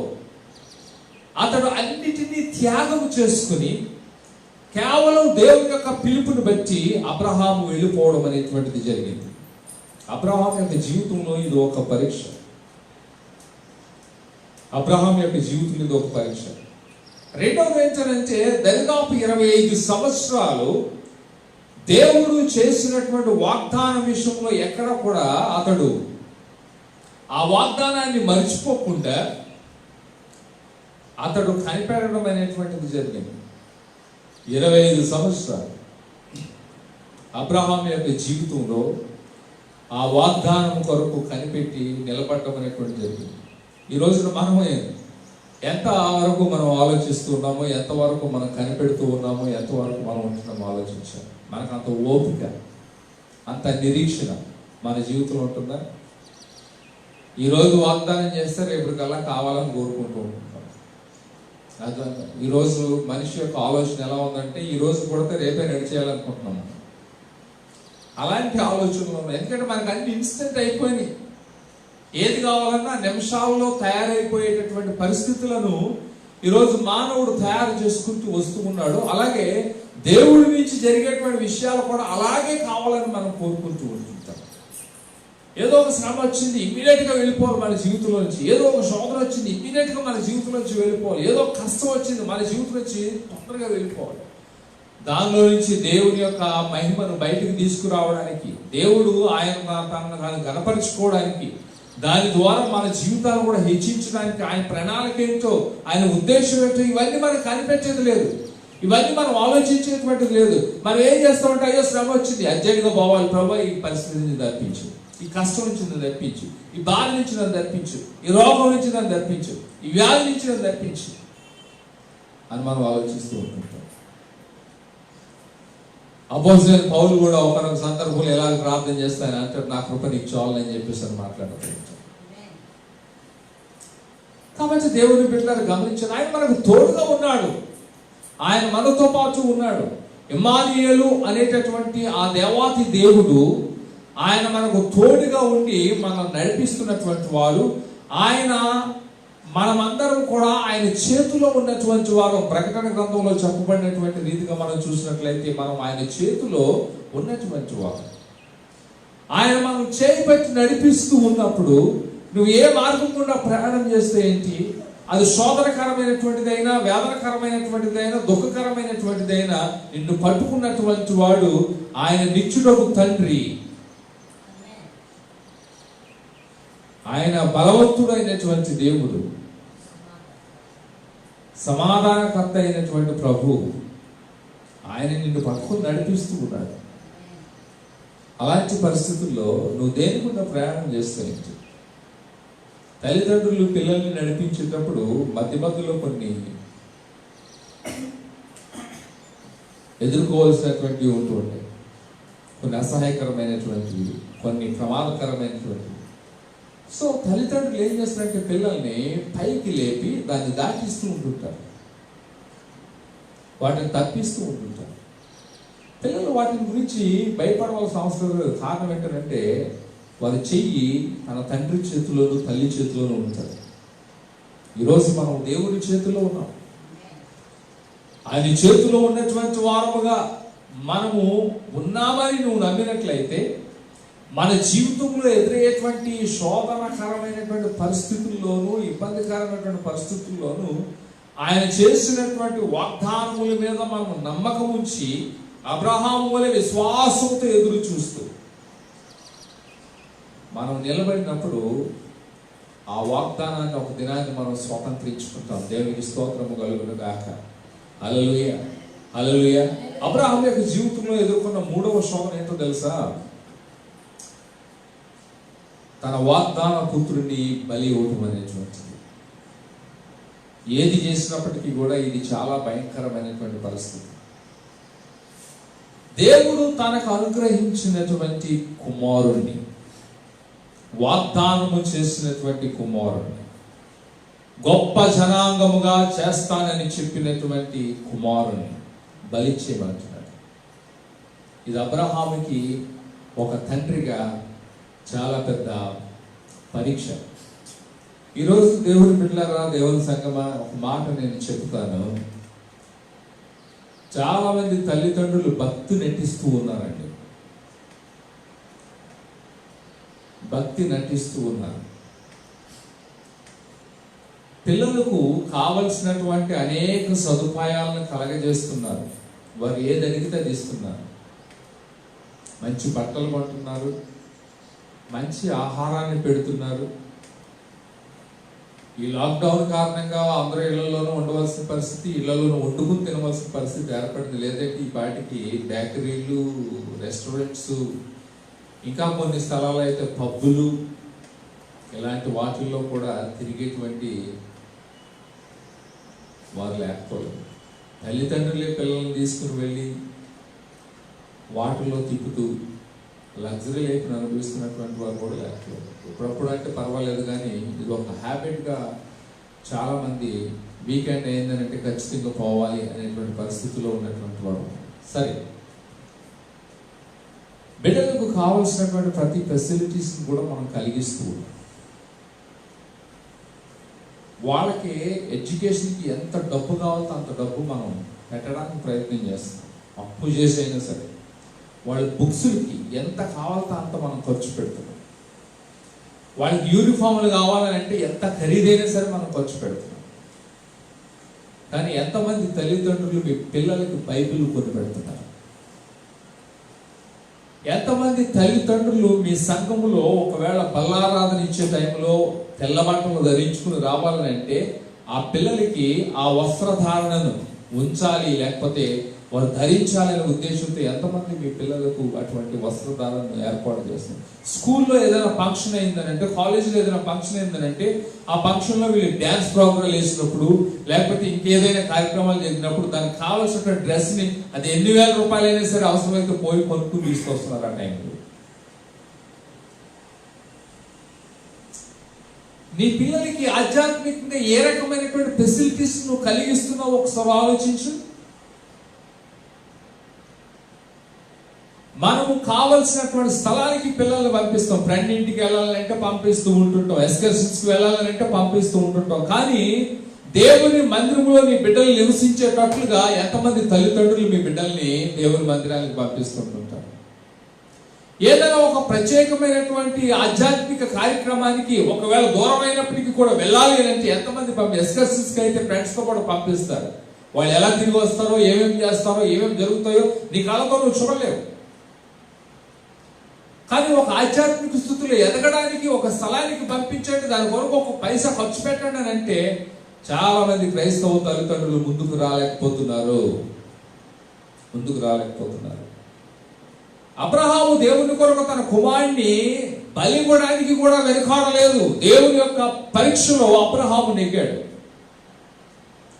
A: అతడు అన్నిటినీ త్యాగం చేసుకుని కేవలం దేవుని యొక్క పిలుపుని బట్టి అబ్రహాము వెళ్ళిపోవడం అనేటువంటిది జరిగింది. అబ్రహాం యొక్క జీవితంలో ఇది ఒక పరీక్ష. అబ్రహాం యొక్క జీవితం ఇది ఒక పరీక్ష. రెండవది ఏంటంటే దాదాపు 25 సంవత్సరాలు దేవుడు చేసినటువంటి వాగ్దానం విషయంలో ఎక్కడ కూడా అతడు ఆ వాగ్దానాన్ని మర్చిపోకుండా అతడు కనిపెట్టడం అనేటువంటిది జరిగింది. 25 సంవత్సరాలు అబ్రహాం యొక్క జీవితంలో ఆ వాగ్దానం కొరకు కనిపెట్టి నిలబడటం అనేటువంటి జరిగింది. ఈ రోజున మనము ఎంత వరకు మనం ఆలోచిస్తున్నామో, ఎంతవరకు మనం కనిపెడుతూ ఉన్నామో, ఎంతవరకు మనం ఉంటున్నామో ఆలోచించాలి. మనకు అంత ఓపిక, అంత నిరీక్షణ మన జీవితంలో ఉంటుందా? ఈరోజు వాగ్దానం చేస్తే రేపటికల్లా కావాలని కోరుకుంటూ ఉంటున్నాం. ఈరోజు మనిషి యొక్క ఆలోచన ఎలా ఉందంటే, ఈరోజు పుడితే రేపే నడిచేయాలనుకుంటున్నాము. అలాంటి ఆలోచనలు ఉన్నాయి. ఎందుకంటే మనకు అన్ని ఇన్స్టెంట్ అయిపోయినాయి. ఏది కావాలన్నా నిమిషాల్లో తయారైపోయేటటువంటి పరిస్థితులను ఈరోజు మానవుడు తయారు చేసుకుంటూ వస్తూ ఉన్నాడు. అలాగే దేవుడి నుంచి జరిగేటువంటి విషయాలు కూడా అలాగే కావాలని మనం కోరుకుంటూ ఉంటుంటాం. ఏదో ఒక శ్రమ వచ్చింది, ఇమ్మీడియట్గా వెళ్ళిపోవాలి మన జీవితంలో నుంచి. ఏదో ఒక శోధన వచ్చింది, ఇమ్మీడియట్గా మన జీవితంలో నుంచి వెళ్ళిపోవాలి. ఏదో కష్టం వచ్చింది, మన జీవితం నుంచి తొందరగా వెళ్ళిపోవాలి. దానిలో నుంచి దేవుని యొక్క మహిమను బయటకు తీసుకురావడానికి, దేవుడు ఆయన తనను గణపరుచుకోవడానికి, దాని ద్వారా మన జీవితాలు కూడా హెచ్చించడానికి ఆయన ప్రణాళిక ఏంటో, ఆయన ఉద్దేశం ఏంటో ఇవన్నీ మనకు కనిపెట్టేది లేదు. ఇవన్నీ మనం ఆలోచించేటువంటిది లేదు. మనం ఏం చేస్తామంటే, అయ్యో శ్రమ వచ్చింది, అర్జెంట్గా పోవాలి ప్రభు, ఈ పరిస్థితి నుంచి తప్పించు, ఈ కష్టం నుంచి నన్ను తప్పించు, ఈ బాధ నుంచి నన్ను తప్పించు, ఈ రోగం నుంచి నన్ను తప్పించు, ఈ వ్యాధి నుంచి నన్ను తప్పించు అని మనం ఆలోచిస్తూ ఉంటుంటాం. అపోజిట్ పౌలు కూడా ఒకనొక సందర్భంలో ఎలా ప్రార్థన చేస్తాను అంటే, నా కృప నీకు చాలు అని చెప్పేసి అని మాట్లాడుతుంటాం. కాబట్టి దేవుని బిడ్డలు గమనించారు, ఆయన మనకు తోడుగా ఉన్నాడు, ఆయన మనతో పాటు ఉన్నాడు. ఇమ్మానుయేలు అనేటటువంటి ఆ దేవాతి దేవుడు ఆయన మనకు తోడుగా ఉండి మనం నడిపిస్తున్నటువంటి వారు. ఆయన మనమందరం కూడా ఆయన చేతిలో ఉన్నటువంటి వారు. ప్రకటన గ్రంథంలో చెప్పబడినటువంటి రీతిగా మనం చూసినట్లయితే మనం ఆయన చేతిలో ఉన్నటువంటి వారు. ఆయన మనం చేయి పట్టి నడిపిస్తూ ఉన్నప్పుడు నువ్వు ఏ మార్గం గుండా ప్రయాణం చేస్తే ఏంటి, అది శోధనకరమైనటువంటిదైనా, వేదనకరమైనటువంటిదైనా, దుఃఖకరమైనటువంటిదైనా నిన్ను పట్టుకున్నటువంటి వాడు ఆయన నిత్యుడగు తండ్రి, ఆయన బలవంతుడైనటువంటి దేవుడు, సమాధానకర్త అయినటువంటి ప్రభు. ఆయన నిన్ను పట్టుకుని నడిపిస్తూ ఉన్నాడు. అలాంటి పరిస్థితుల్లో నువ్వు దేనికుండా ప్రయాణం చేస్తే, తల్లిదండ్రులు పిల్లల్ని నడిపించేటప్పుడు మధ్యలో కొన్ని ఎదుర్కోవాల్సినటువంటివి ఉంటూ ఉంటాయి. కొన్ని అసహాయకరమైనటువంటివి, కొన్ని ప్రమాదకరమైనటువంటివి. సో తల్లిదండ్రులు ఏం చేస్తారంటే పిల్లల్ని పైకి లేపి దాన్ని దాటిస్తూ ఉంటుంటారు, వాటిని తప్పిస్తూ ఉంటుంటారు. పిల్లలు వాటిని గురించి భయపడవలసిన అవసరం లేదు. కారణం ఏంటంటే వారి చెయ్యి తన తండ్రి చేతిలోనూ తల్లి చేతిలోనూ ఉంటారు. ఈరోజు మనం దేవుడి చేతిలో ఉన్నాం. ఆయన చేతిలో ఉన్నటువంటి వారముగా మనము ఉన్నామని నువ్వు నమ్మినట్లయితే, మన జీవితంలో ఎదురయ్యేటువంటి శోధనకరమైనటువంటి పరిస్థితుల్లోనూ, ఇబ్బందికరమైనటువంటి పరిస్థితుల్లోనూ ఆయన చేసినటువంటి వాగ్దానముల మీద మనం నమ్మకం ఉంచి అబ్రహాము వలె విశ్వాసంతో ఎదురు చూస్తూ మనం నిలబడినప్పుడు ఆ వాగ్దానాన్ని ఒక దినాన్ని మనం స్వతంత్రించుకుంటాం. దేవునికి స్తోత్రము కలుగును గాక. హల్లెలూయా, హల్లెలూయా. అబ్రహాము యొక్క జీవితంలో ఎదుర్కొన్న 3వ శోధన ఏంటో తెలుసా? తన వాగ్దాన పుత్రుడిని బలి ఇవ్వటం అనేటువంటిది. ఏది చేసినప్పటికీ కూడా ఇది చాలా భయంకరమైనటువంటి పరిస్థితి. దేవుడు తనకు అనుగ్రహించినటువంటి కుమారుణ్ణి, వాగ్దానము చేసినటువంటి కుమారుణ్ణి, గొప్ప జనాంగముగా చేస్తానని చెప్పినటువంటి కుమారుణ్ణి బలి చేయమంటున్నాడు. ఇది అబ్రహాముకి ఒక తండ్రిగా చాలా పెద్ద పరీక్ష. ఈరోజు దేవుని బిడ్డలారా, దేవుని సంగమా, ఒక మాట నేను చెప్తాను. చాలా మంది తల్లిదండ్రులు భక్తి నటిస్తూ ఉన్నారండి, భక్తి నటిస్తూ ఉన్నారు. పిల్లలకు కావలసినటువంటి అనేక సదుపాయాలను కలగజేస్తున్నారు. వారు ఏది అడిగితే అది ఇస్తున్నారు. మంచి బట్టలు కొంటున్నారు, మంచి ఆహారాన్ని పెడుతున్నారు. ఈ లాక్డౌన్ కారణంగా అందరూ ఇళ్లలోనూ ఉండవలసిన పరిస్థితి, ఇళ్లలోనూ వండుకుని తినవలసిన పరిస్థితి ఏర్పడింది. లేదంటే ఈ పాటికి బేకరీలు, రెస్టారెంట్స్, ఇంకా కొన్ని స్థలాలు అయితే పబ్బులు, ఇలాంటి వాటిల్లో కూడా తిరిగేటువంటి వారు లేకపోలేదు. తల్లిదండ్రులే పిల్లల్ని తీసుకుని వెళ్ళి వాటిల్లో తిప్పుతూ లగ్జరీ లైఫ్ని అనుభవిస్తున్నటువంటి వారు కూడా లేకపోలేదు. ఇప్పుడప్పుడు అంటే పర్వాలేదు, కానీ ఇది ఒక హ్యాబిట్గా చాలామంది వీకెండ్ అయిందనంటే ఖచ్చితంగా పోవాలి అనేటువంటి పరిస్థితిలో ఉన్నటువంటి వారు. సరే, బిడ్డలకు కావలసినటువంటి ప్రతి ఫెసిలిటీస్ని కూడా మనం కలిగిస్తూ ఉన్నాం. వాళ్ళకి ఎడ్యుకేషన్కి ఎంత డబ్బు కావాలో అంత డబ్బు మనం పెట్టడానికి ప్రయత్నం చేస్తాం. అప్పు చేసైనా సరే వాళ్ళ బుక్స్లకి ఎంత కావాలో అంత మనం ఖర్చు పెడుతున్నాం. వాళ్ళకి యూనిఫామ్లు కావాలని అంటే ఎంత ఖరీదైనా సరే మనం ఖర్చు పెడుతున్నాం. కానీ ఎంతమంది తల్లిదండ్రులు మీ పిల్లలకి బైబిల్ కొని పెడుతున్నారు? ఎంతమంది తల్లిదండ్రులు మీ సంఘములో ఒకవేళ బల్లారాధన ఇచ్చే టైంలో తెల్ల బట్టలు ధరించుకుని రావాలని అంటే ఆ పిల్లలకి ఆ వస్త్రధారణను ఉంచాలి, లేకపోతే వారు ధరించాలనే ఉద్దేశంతో ఎంతమంది మీ పిల్లలకు అటువంటి వస్త్రధారణను ఏర్పాటు చేస్తారు? స్కూల్లో ఏదైనా ఫంక్షన్ అయిందనంటే, కాలేజీలో ఏదైనా ఫంక్షన్ అయిందనంటే ఆ ఫంక్షన్లో వీళ్ళు డ్యాన్స్ ప్రోగ్రాం వేసినప్పుడు, లేకపోతే ఇంకేదైనా కార్యక్రమాలు జరిగినప్పుడు దానికి కావాల్సిన డ్రెస్ని అది ఎన్ని వేల రూపాయలైనా సరే అవసరమైతే పోయి కొనుక్కుని తీసుకొస్తున్నారు ఆ టైంలో. నీ పిల్లలకి ఆధ్యాత్మికంగా ఏ రకమైనటువంటి ఫెసిలిటీస్ నువ్వు కలిగిస్తున్నావు ఒకసారి ఆలోచించు. మనము కావలసినటువంటి స్థలానికి పిల్లల్ని పంపిస్తాం. ఫ్రెండ్ ఇంటికి వెళ్ళాలంటే పంపిస్తూ ఉంటుంటాం, ఎక్స్కర్షన్స్కి వెళ్ళాలంటే పంపిస్తూ ఉంటుంటాం. కానీ దేవుని మందిరంలో మీ బిడ్డలు నివసించేటట్లుగా ఎంతమంది తల్లిదండ్రులు మీ బిడ్డల్ని దేవుని మందిరానికి పంపిస్తుంటుంటారు? ఏదైనా ఒక ప్రత్యేకమైనటువంటి ఆధ్యాత్మిక కార్యక్రమానికి ఒకవేళ దూరమైనప్పటికీ కూడా వెళ్ళాలి అంటే ఎంతమంది ఎక్స్కర్షన్స్కి అయితే ఫ్రెండ్స్తో కూడా పంపిస్తారు. వాళ్ళు ఎలా తిరిగి వస్తారో, ఏమేమి చేస్తారో, ఏమేమి జరుగుతాయో నీ కళ్ళతో నువ్వు చూడలేవు. కానీ ఒక ఆధ్యాత్మిక స్థితిలో ఎదగడానికి ఒక స్థలానికి పంపించండి, దాని కొరకు ఒక పైసా ఖర్చు పెట్టండి అని అంటే చాలా మంది క్రైస్తవ తల్లిదండ్రులు ముందుకు రాలేకపోతున్నారు. అబ్రహాము దేవుని కొరకు తన కుమారుణ్ణి బలి ఇవ్వడానికి కూడా వెనుకాడలేదు. దేవుని యొక్క పరీక్షలో అబ్రహాము నెగ్గాడు.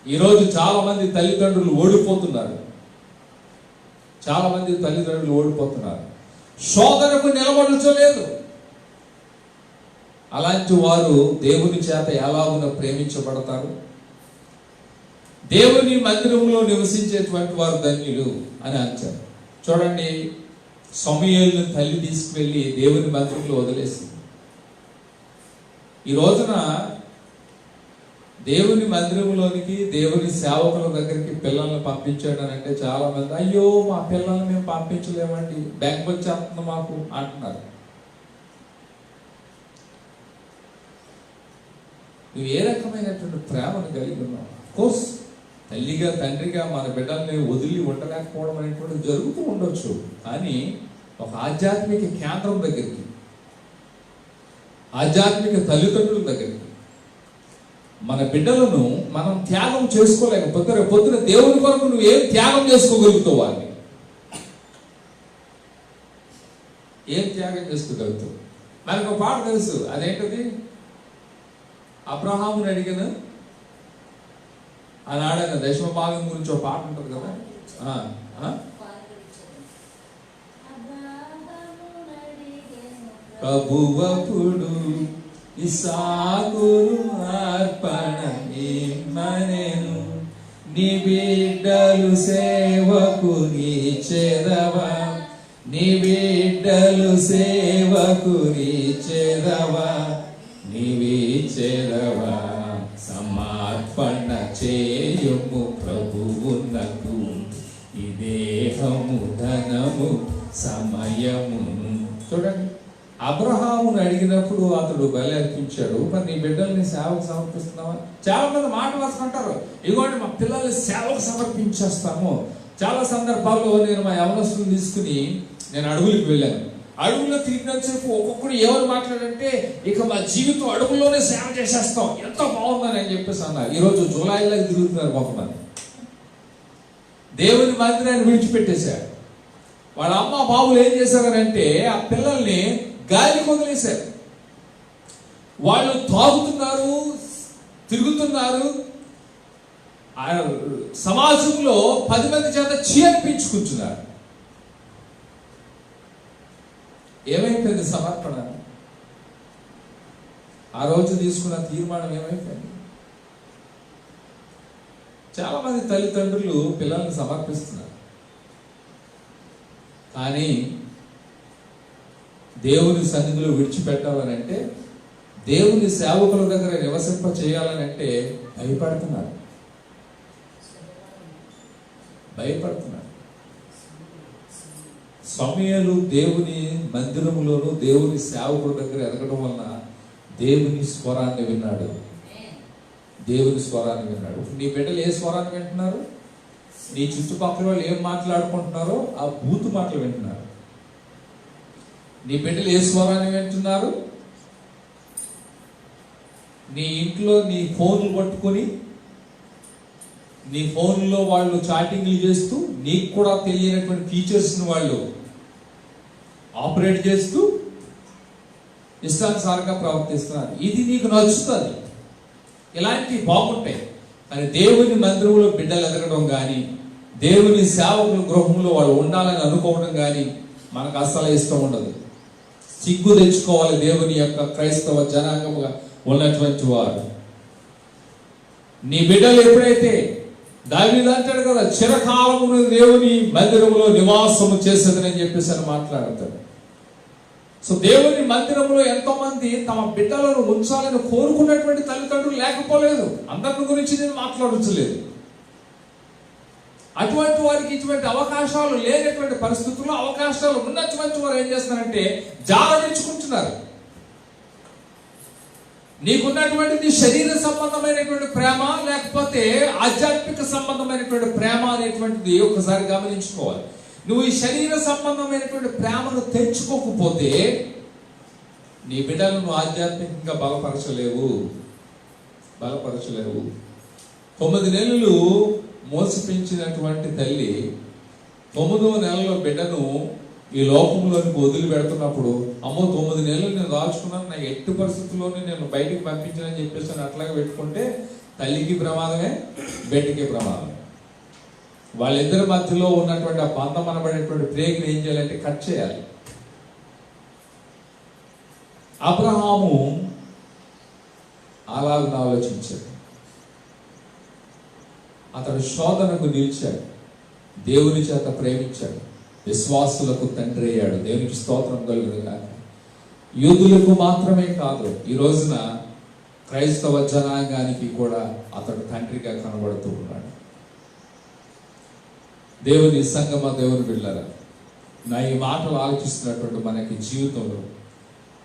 A: ఈరోజు చాలా మంది తల్లిదండ్రులు ఓడిపోతున్నారు. శోధనకు నిలబడలేదు. అలాంటి వారు దేవుని చేత ఎలాగున ప్రేమించబడతారు? దేవుని మందిరంలో నివసించేటువంటి వారు ధన్యులు అని అంటారు. చూడండి, సమూయేలును తల్లి తీసుకువెళ్ళి దేవుని మందిరంలో వదిలేసింది. ఈ రోజున దేవుని మందిరంలోనికి, దేవుని సేవకుల దగ్గరికి పిల్లల్ని పంపించాడు అని అంటే చాలా మంది, అయ్యో మా పిల్లల్ని మేము పంపించలేమండి, బ్యాంక్ వచ్చేస్తుంది మాకు అంటున్నారు. నువ్వు ఏ రకమైనటువంటి ప్రేమను కలిగి ఉన్నావు? కోర్స్ తల్లిగా తండ్రిగా మన బిడ్డల్ని వదిలి ఉండలేకపోవడం అనేటువంటి జరుగుతూ ఉండొచ్చు. కానీ ఒక ఆధ్యాత్మిక కేంద్రం దగ్గరికి, ఆధ్యాత్మిక తల్లిదండ్రుల దగ్గరికి మన బిడ్డలను మనం త్యాగం చేసుకోలేకపోతే రేపు పొద్దున దేవుని కొరకు నువ్వు ఏం త్యాగం చేసుకోగలుగుతావు? వారిని ఏం త్యాగం చేసుకోగలుగుతావు? మనకు ఒక పాట తెలుసు, అదేంటది? అబ్రహాముని అడిగిన ఆనాడైన దశమ భాగం గురించి ఒక పాట ఉంటుంది కదా. ప్రభువప్పుడు ఇస్సాకును అర్పణ ఇమ్మనెను, నీ బిడ్డలు సేవకు నీచెదవా, నీ బిడ్డలు సేవకు నీచెదవా, నీవిచెదవా, సమర్పణ చేయుము ప్రభువునకు, ఈ దేహము ధనము సమయమును. చూడండి, అబ్రహామును అడిగినప్పుడు అతడు బలి అర్పించాడు. మరి నీ బిడ్డల్ని సేవకు సమర్పిస్తున్నావా? చాలా మంది మాట వస్తుంటారు, ఇదిగోండి మా పిల్లల్ని సేవకు సమర్పించేస్తాము. చాలా సందర్భాల్లో నేను మా యవనస్తులను తీసుకుని నేను అడవులకు వెళ్ళాను. అడవుల్లో తిరిగినంతసేపు ఒక్కొక్కడు ఎవరు మాట్లాడంటే ఇక మా జీవితం అడవుల్లోనే సేవ చేసేస్తాం, ఎంత బాగుందని అని చెప్పేసి అన్నారు. ఈరోజు జూలైలాగా తిరుగుతున్నారు కొంతమంది. దేవుని మందిరాన్ని విడిచిపెట్టేశారు. వాళ్ళ అమ్మ బాబులు ఏం చేశారనంటే ఆ పిల్లల్ని గాలికి వదిలేశారు. వాళ్ళు తాగుతున్నారు, తిరుగుతున్నారు, సమాజంలో 10 మంది చేత చీర్పించుకుంటున్నారు. ఏమైపోయింది సమర్పణ? ఆ రోజు తీసుకున్న తీర్మానం ఏమైపోయింది? చాలా మంది తల్లిదండ్రులు పిల్లల్ని సమర్పిస్తున్నారు, కానీ దేవుని సన్నిధిలో విడిచిపెట్టాలని అంటే, దేవుని సేవకుల దగ్గర నివసింప చేయాలని అంటే భయపడుతున్నారు. సమూయేలు దేవుని మందిరములోను దేవుని సేవకుల దగ్గర ఎదగడం వలన దేవుని స్వరాన్ని విన్నాడు. దేవుని స్వరాన్ని విన్నాడు. నీ బిడ్డలు ఏ స్వరాన్ని వింటున్నారు? నీ చుట్టుపక్కల వాళ్ళు ఏం మాట్లాడుకుంటున్నారో ఆ బూతు మాటలు వింటున్నారు. నీ బిడ్డలు ఏ స్వరాన్ని వింటున్నారు? నీ ఇంట్లో నీ ఫోన్లు పట్టుకొని నీ ఫోన్లో వాళ్ళు చాటింగ్లు చేస్తూ నీకు కూడా తెలియనటువంటి ఫీచర్స్ని వాళ్ళు ఆపరేట్ చేస్తూ ఇష్టానుసారంగా ప్రవర్తిస్తున్నారు. ఇది నీకు నచ్చుతుంది, ఇలాంటివి బాగుంటాయి. కానీ దేవుని మందిరంలో బిడ్డలు ఎదగడం కానీ, దేవుని సేవకుల గృహంలో వాళ్ళు ఉండాలని అనుకోవడం కానీ మనకు అస్సలు ఇష్టం ఉండదు. సిగ్గు తెచ్చుకోవాలి దేవుని యొక్క క్రైస్తవ జనాంగముగా ఉన్నటువంటి వారు. నీ బిడ్డలు ఎప్పుడైతే దావీదు అంటాడు కదా, చిరకాలమును దేవుని మందిరములో నివాసము చేసేదని చెప్పేసి అని మాట్లాడతాడు. సో దేవుని మందిరంలో ఎంతో మంది తమ బిడ్డలను ఉంచాలని కోరుకున్నటువంటి తల్లిదండ్రులు లేకపోలేదు. అందరి గురించి నేను మాట్లాడలేదు. అటువంటి వారికి ఇటువంటి అవకాశాలు లేనటువంటి పరిస్థితుల్లో అవకాశాలు ఉన్నటువంటి వారు ఏం చేస్తున్నారంటే జాగ్రత్తించుకుంటున్నారు. నీకున్నటువంటి శరీర సంబంధమైనటువంటి ప్రేమ లేకపోతే ఆధ్యాత్మిక సంబంధమైనటువంటి ప్రేమ అనేటువంటిది ఒకసారి గమనించుకోవాలి. నువ్వు ఈ శరీర సంబంధమైనటువంటి ప్రేమను తెచ్చుకోకపోతే నీ బిడ్డలను నువ్వు ఆధ్యాత్మికంగా బలపరచలేవు. 9 నెలలు మోసి పెంచినటువంటి తల్లి 9వ నెలలో బిడ్డను ఈ లోకంలోనికి వదిలి పెడుతున్నప్పుడు, అమ్మో 9 నెలలు నేను దాచుకున్నాను, నా ఎట్టి పరిస్థితుల్లోనే నేను బయటికి పంపించానని చెప్పేసి అట్లాగే పెట్టుకుంటే తల్లికి ప్రమాదమే, బిడ్డకి ప్రమాదమే. వాళ్ళిద్దరి మధ్యలో ఉన్నటువంటి ఆ బంధం అనబడేటువంటి ప్రేగుని ఏం చేయాలంటే కట్ చేయాలి. అబ్రహాము అలాగ ఆలోచించాడు. అతడు శోధనకు నిలిచాడు, దేవుని చేత ప్రేమించాడు, విశ్వాసులకు తండ్రి అయ్యాడు. దేవునికి స్తోత్రం కలుగును గాక. యూదులకు మాత్రమే కాదు, ఈ రోజున క్రైస్తవ జనాంగానికి కూడా అతడు తండ్రిగా కనబడుతూ ఉన్నాడు. దేవుని సంగమ, దేవుని బిడ్డలారా, నా ఈ మాటలు ఆలోచిస్తున్నటువంటి మనకి జీవితంలో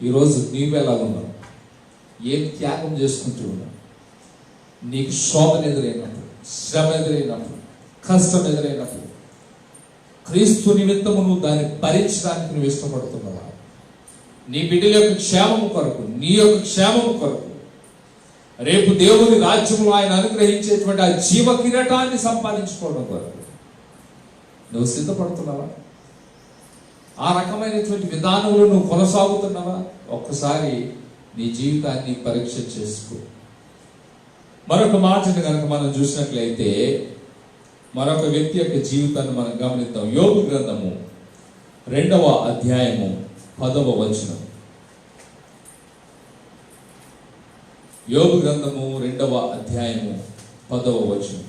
A: ఈరోజు నీవెలా ఉన్నావు? ఏం త్యాగం చేసుకుంటూ ఉన్నావు? నీకు శోధన ఎదురైనప్పుడు, శ్రమ ఎదురైనప్పుడు, కష్టం ఎదురైనప్పుడు క్రీస్తు నిమిత్తము నువ్వు దాన్ని భరించడానికి నువ్వు ఇష్టపడుతున్నావా? నీ బిడ్డల యొక్క క్షేమము కొరకు, నీ యొక్క క్షేమము కొరకు, రేపు దేవుని రాజ్యంలో ఆయన అనుగ్రహించేటువంటి ఆ జీవ కిరీటాన్ని సంపాదించుకోవడం కొరకు నువ్వు సిద్ధపడుతున్నావా? ఆ రకమైనటువంటి విధానంలో నువ్వు కొనసాగుతున్నావా? ఒక్కసారి నీ జీవితాన్ని పరీక్ష చేసుకో. మరొక మాటను కనుక మనం చూసినట్లయితే, మరొక వ్యక్తి యొక్క జీవితాన్ని మనం గమనిద్దాం. యోబు గ్రంథము 2వ అధ్యాయము 10వ వచనం. యోబు గ్రంథము 2వ అధ్యాయము 10వ వచనం.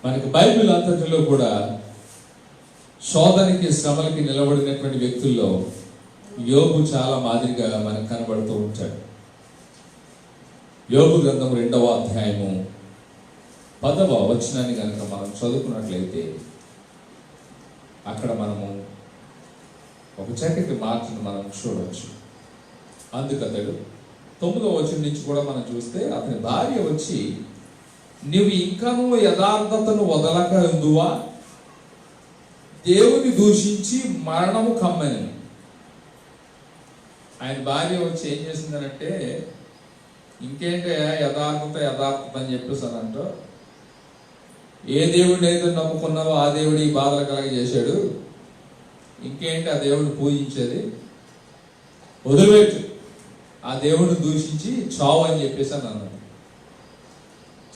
A: మనకి బైబిల్ అంతటిలో కూడా శోధనకి, శ్రమలకి నిలబడినటువంటి వ్యక్తుల్లో యోబు చాలా మాదిరిగా మనకు కనబడుతూ ఉంటాడు. యోబు గ్రంథం 2వ అధ్యాయము 10వ వచనాన్ని కనుక మనం చదువుకున్నట్లయితే, అక్కడ మనము ఒక చక్కటి మాటను మనం చూడవచ్చు. అందుకతడు 9వ వచనం నుంచి కూడా మనం చూస్తే, అతని భార్య వచ్చి, నీవు ఇంకనూ యథార్థతను వదలక ఉందువా? దేవుని దూషించి మరణము కమ్మని. ఆయన భార్య వచ్చి ఏం చేసిందనంటే, ఇంకేంటే యథార్థత అని చెప్పేసానంట, ఏ దేవుడిని అయితే నమ్ముకున్నావో ఆ దేవుడు ఈ బాధలు కలగజేశాడు, ఇంకేంటి ఆ దేవుడిని పూజించేది, వదిలిపెట్టు, ఆ దేవుడిని దూషించి చావు అని చెప్పేసాను అన్నాడు.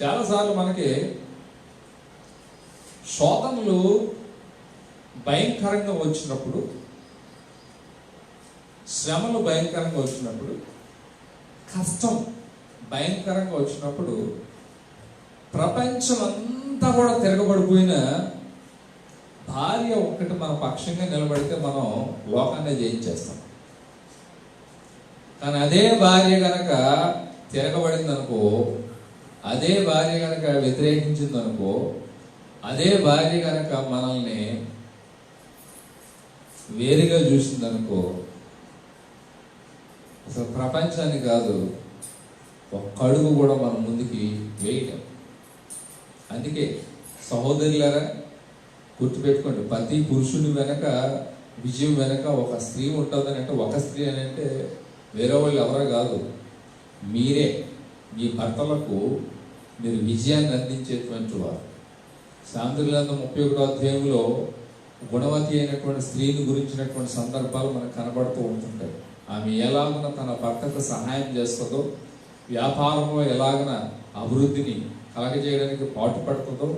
A: చాలాసార్లు మనకి శోధనలు భయంకరంగా వచ్చినప్పుడు, శ్రమలు భయంకరంగా వచ్చినప్పుడు, కష్టం భయంకరంగా వచ్చినప్పుడు, ప్రపంచం అంతా కూడా తిరగబడిపోయిన భార్య ఒక్కటి మన పక్షంగా నిలబడితే మనం లోకాన్ని జయించేస్తాం. కానీ అదే భార్య గనక తిరగబడిందనుకో, అదే భార్య గనక వ్యతిరేకించిందనుకో, అదే భార్య గనక మనల్ని వేరుగా చూసిందనుకో, అసలు ప్రపంచాన్ని కాదు ఒక్క అడుగు కూడా మనం ముందుకి వేయలేం. అందుకే సహోదరులారా, గుర్తుపెట్టుకోండి, ప్రతి పురుషుని వెనక, విజయం వెనక ఒక స్త్రీ ఉంటుందని. అంటే ఒక స్త్రీ అని అంటే వేరే వాళ్ళు ఎవరో కాదు, మీరే. మీ భర్తలకు మీరు విజయాన్ని అందించేటువంటి వారు. సాంద్రగ్రంథం 31వ అధ్యాయంలో గుణవతి అయినటువంటి స్త్రీని గురించినటువంటి సందర్భాలు మనకు కనబడుతూ ఉంటుంటాయి. ఆమె ఎలాగున తన భర్తకు సహాయం చేస్తుందో, వ్యాపారంలో ఎలాగన అభివృద్ధిని కలగజేయడానికి పాటుపడుతుందో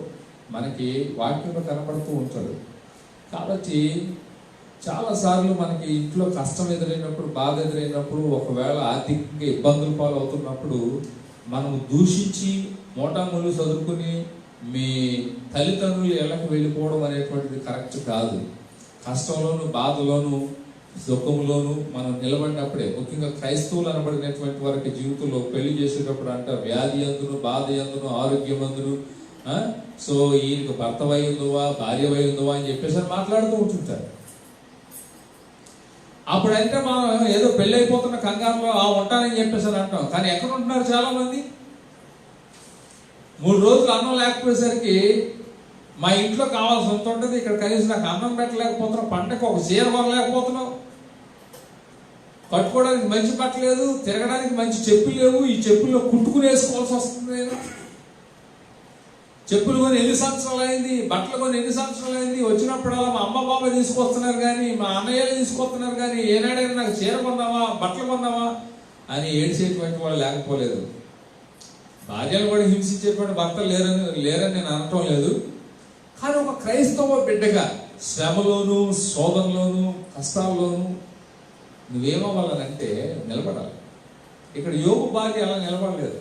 A: మనకి వాక్యంలో కనబడుతూ ఉంటాడు. కాబట్టి చాలాసార్లు మనకి ఇంట్లో కష్టం ఎదురైనప్పుడు, బాధ ఎదురైనప్పుడు, ఒకవేళ ఆర్థికంగా ఇబ్బందులు పాలవుతున్నప్పుడు మనము దూషించి మోటాములు చదువుకుని మీ తల్లిదండ్రులు ఎళ్ళకి వెళ్ళిపోవడం అనేటువంటిది కరెక్ట్ కాదు. కష్టంలోను, బాధలోను, దుఃఖంలోను మనం నిలబడినప్పుడే, ముఖ్యంగా క్రైస్తవులు అనబడినటువంటి వారికి జీవితంలో పెళ్లి చేసేటప్పుడు అంట వ్యాధి అందును, బాధ అందును, ఆరోగ్యం అందును, సో ఈయనకు భర్త వై ఉందవా, భార్య వై ఉందవా అని చెప్పేసి మాట్లాడుతూ ఉంటుంటారు. అప్పుడంటే మనం ఏదో పెళ్ళి అయిపోతున్న కంగారులో ఉంటానని చెప్పేసి అంటాం. కానీ ఎక్కడ ఉంటున్నారు చాలా మంది? 3 రోజులు అన్నం లేకపోయేసరికి మా ఇంట్లో కావాల్సి ఉంటుంది, ఇక్కడ కనీసం నాకు అన్నం పెట్టలేకపోతున్నావు, పంటకు ఒక చీర కొనలేకపోతున్నావు, కట్టుకోవడానికి మంచి పట్టలేదు, తిరగడానికి మంచి చెప్పులు లేవు, ఈ చెప్పుల్లో కుట్టుకుని వేసుకోవాల్సి వస్తుంది. నేను చెప్పులు కొని ఎన్ని సంవత్సరాలు అయింది, బట్టలు కొని ఎన్ని సంవత్సరాలు అయింది, వచ్చినప్పుడల్లా మా అమ్మ బాబాయ్ తీసుకొస్తున్నారు కానీ, మా అన్నయ్యలు తీసుకొస్తున్నారు కానీ, ఏనాడైనా నాకు చీర కొన్నావా, బట్టలు కొన్నావా అని ఏడ్చేటువంటి వాళ్ళు లేకపోలేదు. భార్యలు కూడా హింసించేటువంటి భర్తలు లేరని నేను అనటం లేదు. కానీ ఒక క్రైస్తవ బిడ్డగా శ్రమలోను, శోధనలోను, కష్టాల్లోనూ నువ్వేమవ్వాలనంటే నిలబడాలి. ఇక్కడ యోబు భార్య అలా నిలబడలేదు.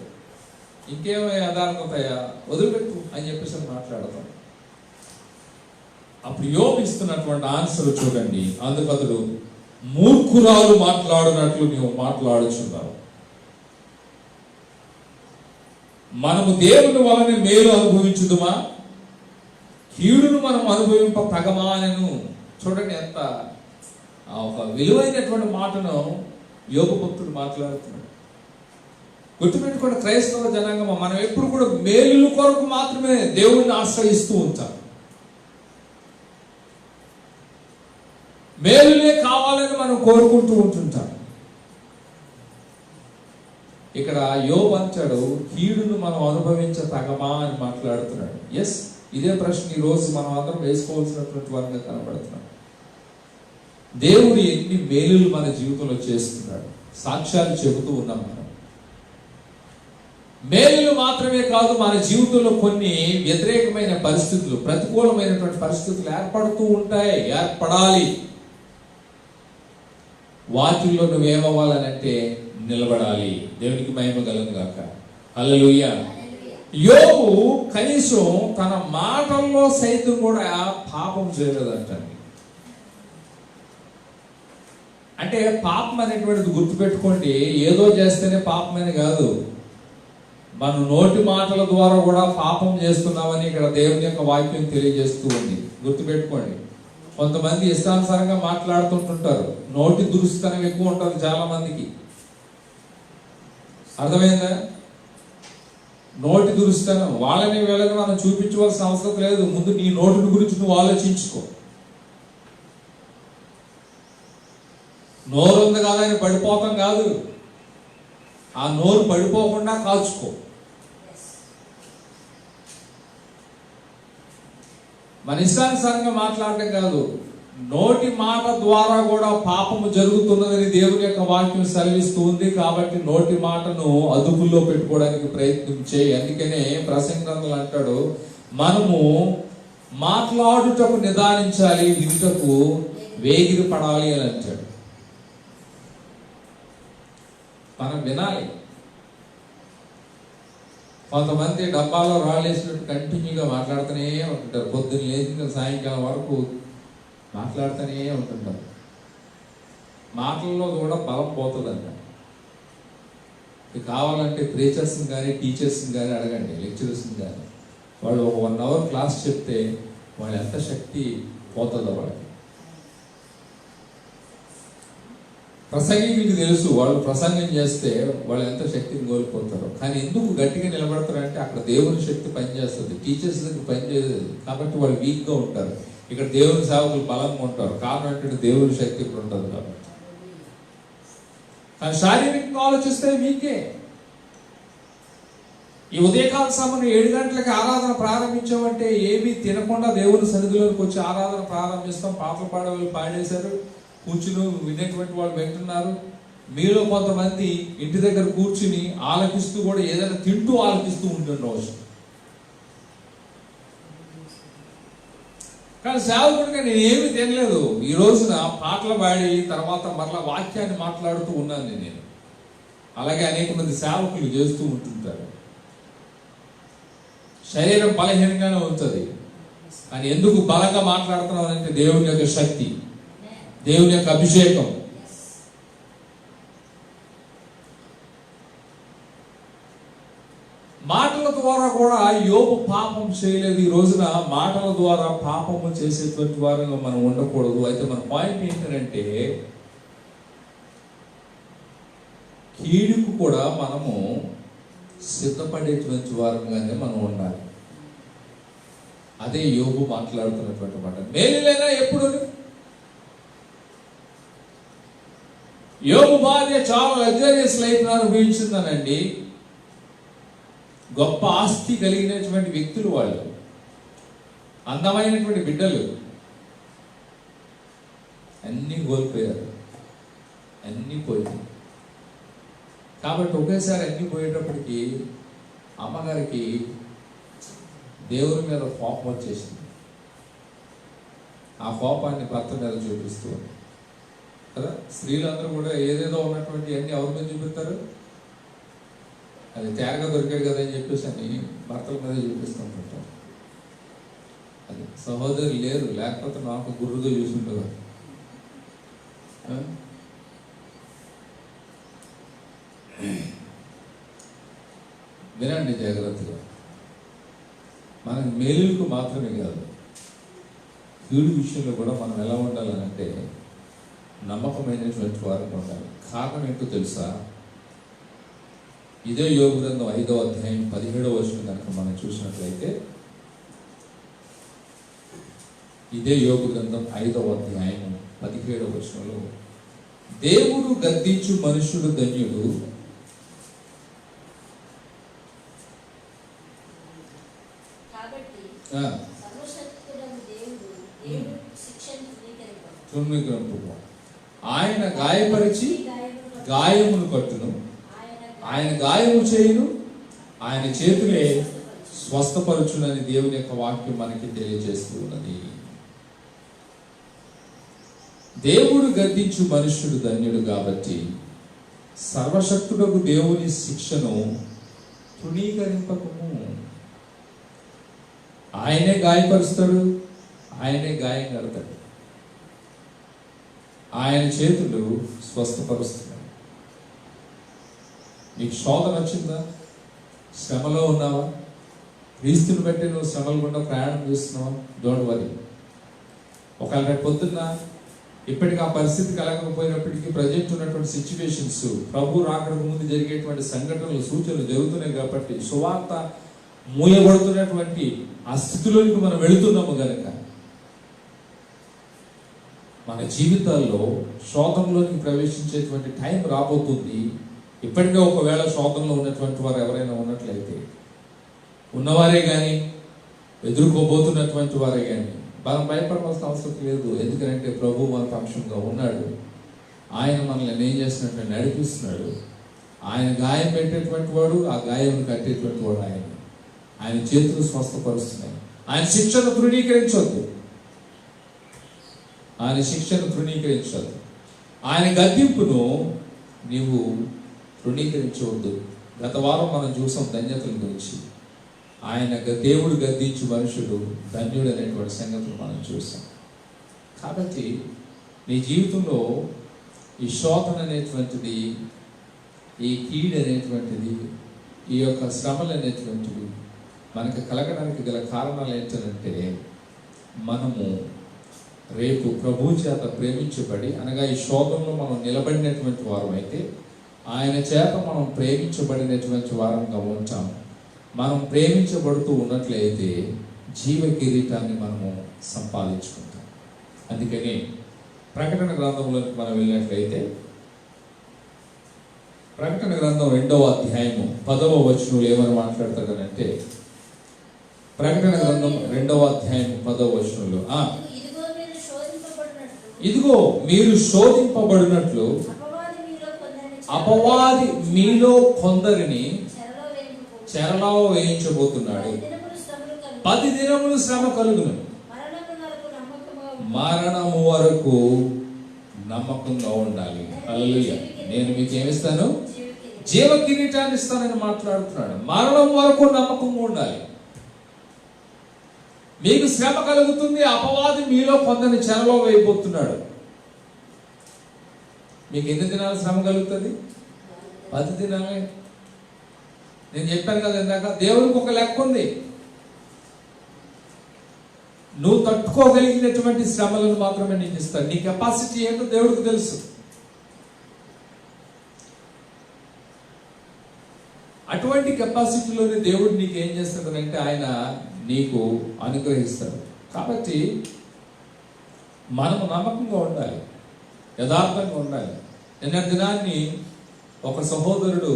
A: ఇంకేమో యథార్థతయా, వదిలిపెట్టు అని చెప్పేసి మాట్లాడతాం. అప్పుడు యోబు ఇస్తున్నటువంటి ఆన్సర్ చూడండి. అందుకతడు, మూర్ఖురాలు మాట్లాడినట్లు నీవు మాట్లాడుచున్నావు, మనము దేవుని వలన మేలు అనుభవించుదుమా, కీడును మనం అనుభవింప తగమానెను. చూడండి ఎంత ఒక విలువైనటువంటి మాటను యోబు భక్తుడు మాట్లాడుతున్నాడు. గుర్తుపెట్టుకోండి, క్రైస్తవ జనాంగం మనం ఎప్పుడు కూడా మేలు కొరకు మాత్రమే దేవుణ్ణి ఆశ్రయిస్తూ ఉంటాం. మేలులే కావాలని మనం కోరుకుంటూ ఉంటుంటాం. ఇక్కడ యోబు అంటాడు, కీడును మనం అనుభవించ తగమా అని మాట్లాడుతున్నాడు. ఎస్, ఇదే ప్రశ్న ఈ రోజు మనం అందరం వేసుకోవాల్సినటువంటి వారిగా కనబడుతున్నాడు. దేవుడు ఎన్ని మేలులు మన జీవితంలో చేస్తున్నాడు, సాక్ష్యాలు చెబుతూ ఉన్నాం. మనం మేలులు మాత్రమే కాదు, మన జీవితంలో కొన్ని వ్యతిరేకమైన పరిస్థితులు, ప్రతికూలమైనటువంటి పరిస్థితులు ఏర్పడుతూ ఉంటాయి, ఏర్పడాలి. వాటిల్లో నువ్వేమవ్వాలనంటే నిలబడాలి. దేవునికి మహిమ కలుగును గాక. హల్లెలూయా. యోబు కనీసం తన మాటల్లో సైతం కూడా పాపం చేయలేదంటండి. అంటే పాపం అనేటువంటిది గుర్తుపెట్టుకోండి, ఏదో చేస్తేనే పాపమని కాదు, మన నోటి మాటల ద్వారా కూడా పాపం చేస్తున్నామని ఇక్కడ దేవుని యొక్క వాక్యం తెలియజేస్తూ ఉంది. గుర్తుపెట్టుకోండి, కొంతమంది ఇష్టానుసారంగా మాట్లాడుతుంటుంటారు, నోటి దురుస్తనం ఎక్కువ ఉంటుంది చాలా మందికి. అర్థమైందా? నోటి దురుస్తనం వాళ్ళని వీళ్ళని మనం చూపించవలసిన అవసరం లేదు. ముందు నీ నోటిని గురించి నువ్వు ఆలోచించుకో. నోరు ఉంది కదా అని పడిపోతాం కాదు, ఆ నోరు పడిపోకుండా కాల్చుకో. మన ఇష్టానుసారంగా మాట్లాడటం కాదు, నోటి మాట ద్వారా కూడా పాపము జరుగుతున్నదని దేవుని యొక్క వాక్యం సెలవిస్తూ ఉంది. కాబట్టి నోటి మాటను అదుపులో పెట్టుకోవడానికి ప్రయత్నం చేయి. అందుకనే ప్రసంగ గ్రంథంలో అంటాడు, మనము మాట్లాడుటకు నిదానించాలి, వినుటకు వేగిరి పడాలి అని అంటాడు. మనం వినాలి. కొంతమంది డబ్బాలో రాళ్ళేసినట్టు కంటిన్యూగా మాట్లాడుతూనే ఉంటుంటారు. పొద్దున్న లేచిన సాయంకాలం వరకు మాట్లాడుతూనే ఉంటుంటారు. మాటల్లో కూడా బలం పోతుందంట. కావాలంటే ప్రీచర్స్ని కానీ టీచర్స్ని కానీ అడగండి, లెక్చరర్స్ని కానీ. వాళ్ళు ఒక 1 hour క్లాస్ చెప్తే వాళ్ళు ఎంత శక్తి పోతుందో వాళ్ళకి. ప్రసంగికులకు తెలుసు వాళ్ళు ప్రసంగం చేస్తే వాళ్ళు ఎంత శక్తిని కోల్పోతారో. కానీ ఎందుకు గట్టిగా నిలబడతారంటే అక్కడ దేవుని శక్తి పనిచేస్తుంది, టీచర్స్ దగ్గర పనిచేయదు. కాబట్టి వాళ్ళు వీక్గా ఉంటారు. ఇక్కడ దేవుని సేవకులు బలంగా ఉంటారు. కారణం ఏంటంటే దేవుని శక్తి ఇక్కడ ఉంటుంది కాబట్టి. కానీ శారీరకంగా ఆలోచిస్తే వీకే. ఈ ఉదయకాల సమయం 7 గంటలకి ఆరాధన ప్రారంభించామంటే ఏమీ తినకుండా దేవుని సన్నిధిలోకి వచ్చి ఆరాధన ప్రారంభిస్తాం. పాటలు పాడేవాళ్ళు పాడేశారు, కూర్చుని వినేటువంటి వాళ్ళు వింటున్నారు. మీలో కొంతమంది ఇంటి దగ్గర కూర్చుని ఆలపిస్తూ కూడా ఏదైనా తింటూ ఆలపిస్తూ ఉంటుంది రోజు. కానీ సేవకుడిగా నేను ఏమీ తినలేదు. ఈ రోజున పాటలు పాడి తర్వాత మరలా వాక్యాన్ని మాట్లాడుతూ ఉన్నాను నేను. అలాగే అనేక మంది సేవకులు చేస్తూ ఉంటుంటారు. శరీరం బలహీనంగానే ఉంటుంది, కానీ ఎందుకు బలంగా మాట్లాడుతున్నాం అంటే దేవుని యొక్క శక్తి, దేవుని యొక్క అభిషేకం. మాటల ద్వారా కూడా యోబు పాపం చేయలేదు. ఈ రోజున మాటల ద్వారా పాపము చేసేటువంటి వారుగా మనం ఉండకూడదు. అయితే మన పాయింట్ ఏంటంటే కీడుకు కూడా మనము సిద్ధపడేటువంటి వారంగానే మనం ఉండాలి. అదే యోబు మాట్లాడుతున్నటువంటి మాట. మేలులేనా ఎప్పుడు? యోబు భార్య చాలా లగ్జరియస్ లైఫ్ అనుభవించిందనండి. గొప్ప ఆస్తి కలిగినటువంటి వ్యక్తులు వాళ్ళు, అందమైనటువంటి బిడ్డలు, అన్నీ కోల్పోయారు, అన్నీ పోయింది. కాబట్టి ఒకేసారి అన్నీ పోయేటప్పటికి అమ్మగారికి దేవుని మీద కోపం వచ్చేసింది. ఆ కోపాన్ని భర్త మీద చూపిస్తూ కదా. స్త్రీలందరూ కూడా ఏదేదో ఉన్నటువంటి అన్ని ఎవరి మీద చూపిస్తారు? అది తేరగా దొరికాడు కదా అని చెప్పేసి అని భర్తల మీద చూపిస్తుంటారు. అది సహోదరు లేరు, లేకపోతే నాకు గుర్రుగా చూసుంటారు. వినండి జాగ్రత్తగా. మన మేలుకు మాత్రమే కాదు, కీడు విషయంలో కూడా మనం ఎలా ఉండాలనంటే నమ్మకమైనటువంటి వారికి ఉండాలి. కారణం ఏంటో తెలుసా? ఇదే యోబు గ్రంథం 5వ అధ్యాయం 17వ వచనం కనుక మనం చూసినట్లయితే, ఇదే యోబు గ్రంథం 5వ అధ్యాయం 17వ వచనంలో, దేవుడు గద్దించు మనుషుడు ధన్యుడు, ఆయన గాయపరిచి గాయమును కట్టును, ఆయన గాయము చేయును, ఆయన చేతులే స్వస్థపరచునని దేవుని యొక్క వాక్యం మనకి తెలియజేస్తూ ఉన్నది. దేవుడు గద్దించు మనుష్యుడు ధన్యుడు. కాబట్టి సర్వశక్తుడకు దేవుని శిక్షను తృణీకరింపకము. ఆయనే గాయపరుస్తాడు, ఆయనే గాయం కడతాడు, ఆయన చేతులు స్వస్థపరుస్తున్నాడు. నీకు శోధన వచ్చిందా? శ్రమలో ఉన్నావా? క్రీస్తుని బట్టి నువ్వు శ్రమల గుండా ప్రయాణం చేస్తున్నావా? Don't worry. ఒకవేళ రేపు పొద్దున్న ఇప్పటికీ ఆ పరిస్థితి కలగకపోయినప్పటికీ ప్రజెంట్ ఉన్నటువంటి సిచ్యువేషన్స్, ప్రభు రాకడానికి ముందు జరిగేటువంటి సంఘటనలు, సూచనలు జరుగుతున్నాయి. కాబట్టి సువార్త మూయబడుతున్నటువంటి ఆ స్థితిలోనికి మనం వెళుతున్నాము గనక మన జీవితాల్లో శోధనలోకి ప్రవేశించేటువంటి టైం రాబోతుంది. ఇప్పటికే ఒకవేళ శోధనలో ఉన్నటువంటి వారు ఎవరైనా ఉన్నట్లయితే, ఉన్నవారే కానీ ఎదుర్కోబోతున్నటువంటి వారే కానీ మనం భయపడవలసిన అవసరం లేదు. ఎందుకంటే ప్రభు మన పక్షంగా ఉన్నాడు. ఆయన మనల్ని ఏం చేస్తున్నట్టు నడిపిస్తున్నాడు. ఆయన గాయం పెట్టేటువంటి వాడు, ఆ గాయం కట్టేటువంటి వాడు ఆయన చేతులు స్వస్థపరుస్తున్నాయి. ఆయన శిక్షను తృణీకరించొద్దు. ఆయన గద్దింపును నీవు తృణీకరించవద్దు. గత వారం మనం చూసాం ధన్యతల గురించి. దేవుడు గద్దించు మనుషుడు ధన్యుడు అనేటువంటి సంగతులు మనం చూసాం. కాబట్టి నీ జీవితంలో ఈ శోధన అనేటువంటిది, ఈ కీడు అనేటువంటిది, ఈ యొక్క శ్రమలు అనేటువంటివి మనకు కలగడానికి గల కారణాలు ఏంటంటే, మనము రేపు ప్రభు చేత ప్రేమించబడి, అనగా ఈ శోధనలో మనం నిలబడినటువంటి వారం అయితే ఆయన చేత మనం ప్రేమించబడినటువంటి వారంగా ఉంటాము. మనం ప్రేమించబడుతూ ఉన్నట్లయితే జీవ కిరీటాన్ని మనము సంపాదించుకుంటాం. అందుకని ప్రకటన గ్రంథంలోకి మనం వెళ్ళినట్లయితే, ప్రకటన గ్రంథం 2వ అధ్యాయము 10వ వచనంలో ఏమని మాట్లాడతాడనంటే, ప్రకటన గ్రంథం 2వ అధ్యాయం 10వ వచనంలో, ఇదిగో మీరు శోధింపబడినట్లు అపవాది మీలో కొందరిని చెరలో వేయించబోతున్నాడు. 10 దినములు శ్రమ కలుగును, మరణము వరకు నమ్మకంగా ఉండాలి. హల్లెలూయా. నేను మీకు ఏమిస్తాను? జీవ కిరీటాన్ని ఇస్తానని మాట్లాడుతున్నాడు. మరణం వరకు నమ్మకంగా ఉండాలి. మీకు శ్రమ కలుగుతుంది, అపవాది మీలో కొందరిని చెరలో వేయబోతున్నాడు. మీకు ఎన్ని దినాలు శ్రమ కలుగుతుంది? 10 దినాలే. నేను చెప్పాను కదా ఇందాక, దేవునికి ఒక లెక్క ఉంది. నువ్వు తట్టుకోగలిగినటువంటి శ్రమలను మాత్రమే నీకు ఇస్తాడు. నీ కెపాసిటీ ఏంటో దేవుడికి తెలుసు. అటువంటి కెపాసిటీలోని దేవుడు నీకు ఏం చేస్తాడంటే ఆయన నీకు అనుగ్రహిస్తాడు. కాబట్టి మనము నమ్మకంగా ఉండాలి, యథార్థంగా ఉండాలి. నిన్న దినాన్ని ఒక సహోదరుడు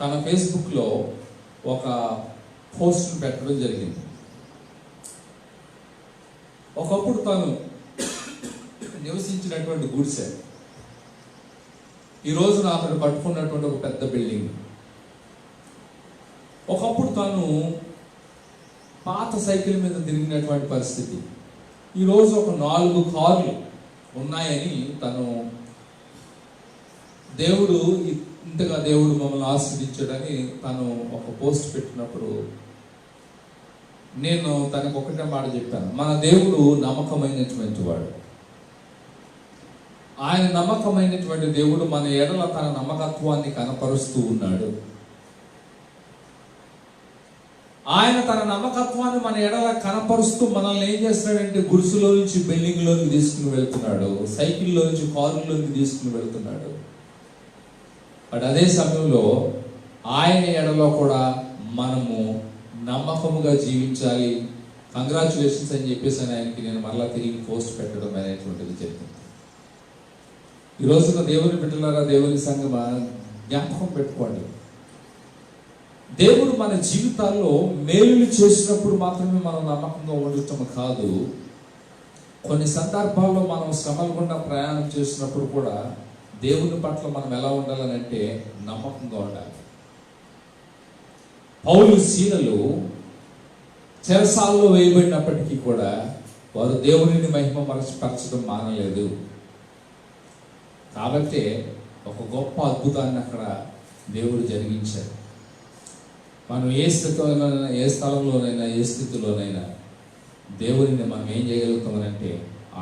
A: తన ఫేస్బుక్లో ఒక పోస్ట్ను పెట్టడం జరిగింది. ఒకప్పుడు తను నివసించినటువంటి గుడిసె ఈ రోజున అతను కట్టుకున్నటువంటి ఒక పెద్ద బిల్డింగ్. ఒకప్పుడు తాను పాత సైకిల్ మీద తిరిగినటువంటి పరిస్థితి. ఈరోజు ఒక 4 కార్లు ఉన్నాయని తను, దేవుడు ఇంతగా దేవుడు మమ్మల్ని ఆశీర్వదించాడని తను ఒక పోస్ట్ పెట్టినప్పుడు నేను తనకు ఒకటే మాట చెప్పాను. మన దేవుడు నమ్మకమైనటువంటి వాడు. ఆయన నమ్మకమైనటువంటి దేవుడు మన ఎడల తన నమ్మకత్వాన్ని కనపరుస్తూ ఉన్నాడు. ఆయన తన నమ్మకత్వాన్ని మన ఎడల కనపరుస్తూ మనల్ని ఏం చేస్తున్నాడంటే గుడిసెలో నుంచి బిల్డింగ్లోకి తీసుకుని వెళ్తున్నాడు, సైకిల్లో నుంచి కారులోకి తీసుకుని వెళ్తున్నాడు. బట్ అదే సమయంలో ఆయన ఎడలో కూడా మనము నమ్మకముగా జీవించాలి. కంగ్రాచులేషన్స్ అని చెప్పేసి ఆయనకి నేను మరలా తిరిగి పోస్ట్ పెట్టడం అనేటువంటిది జరిగింది. ఈ రోజున దేవుని బిడ్డలారా, దేవుని సంఘం జ్ఞాపకం పెట్టుకోండి. దేవుడు మన జీవితాల్లో మేలులు చేసినప్పుడు మాత్రమే మనం నమ్మకంగా ఉండటం కాదు, కొన్ని సందర్భాల్లో మనం శ్రమల గుండా ప్రయాణం చేసినప్పుడు కూడా దేవుని పట్ల మనం ఎలా ఉండాలని అంటే నమ్మకంగా ఉండాలి. పౌలు సీలలు చెరసాలలో వేయబడినప్పటికీ కూడా వారు దేవునిని మహిమపరచడం మానలేదు. కాబట్టి ఒక గొప్ప అద్భుతాన్ని అక్కడ దేవుడు జరిగించాడు. మనం ఏ స్థితిలోనైనా, ఏ స్థలంలోనైనా, ఏ స్థితిలోనైనా దేవునిని మనం ఏం చేయగలుగుతామనంటే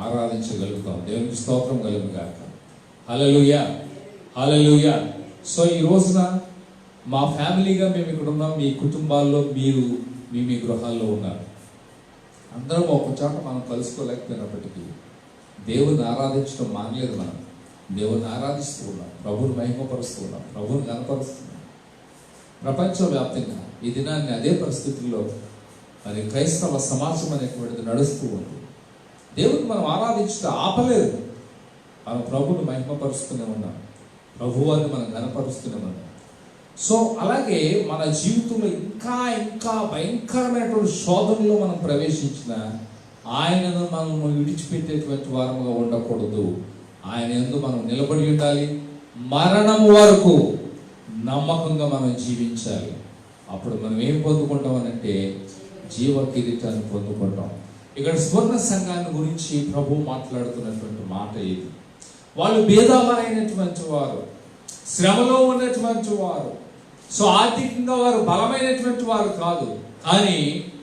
A: ఆరాధించగలుగుతాం. దేవునికి స్తోత్రం కలుగుగాక. హల్లెలూయా, హల్లెలూయా. సో ఈ రోజున మా ఫ్యామిలీగా మేము ఇక్కడ ఉన్నాం. మీ కుటుంబాల్లో మీరు మీ గృహాల్లో ఉన్నారు. అందరం ఒక చోట మనం కలుసుకోలేకపోయినప్పటికీ దేవుని ఆరాధించడం మానలేదు. మనం దేవుని ఆరాధిస్తూ ఉన్నాం, ప్రభువుని మహిమపరుస్తూ ఉన్నాం, ప్రభువుని కనపరుస్తున్నాం. ప్రపంచవ్యాప్తంగా ఈ దినాన్ని అదే పరిస్థితుల్లో మరి క్రైస్తవ సమాజం అనేటువంటిది నడుస్తూ ఉంది. దేవుడిని మనం ఆరాధించడం ఆపలేదు. మనం ప్రభువుని మహిమపరుస్తూనే ఉన్నాం, ప్రభువాన్ని మనం ఘనపరుస్తూనే ఉన్నాం. సో అలాగే మన జీవితంలో ఇంకా ఇంకా భయంకరమైనటువంటి శోధనలో మనం ప్రవేశించిన ఆయనను మనం విడిచిపెట్టేటువంటి వారముగా ఉండకూడదు. ఆయన యందు మనం నిలబడి ఉండాలి. మరణం వరకు నమ్మకంగా మనం జీవించాలి. అప్పుడు మనం ఏం పొందుకుంటాం అనంటే జీవ కిరీటాన్ని పొందుకుంటాం. ఇక్కడ స్వర్ణ సంఘాన్ని గురించి ప్రభు మాట్లాడుతున్నటువంటి మాట ఇది. వాళ్ళు భేదవారైనటువంటి వారు, శ్రమలో ఉన్నటువంటి వారు, సో ఆర్థికంగా వారు బలమైనటువంటి వారు కాదు, కానీ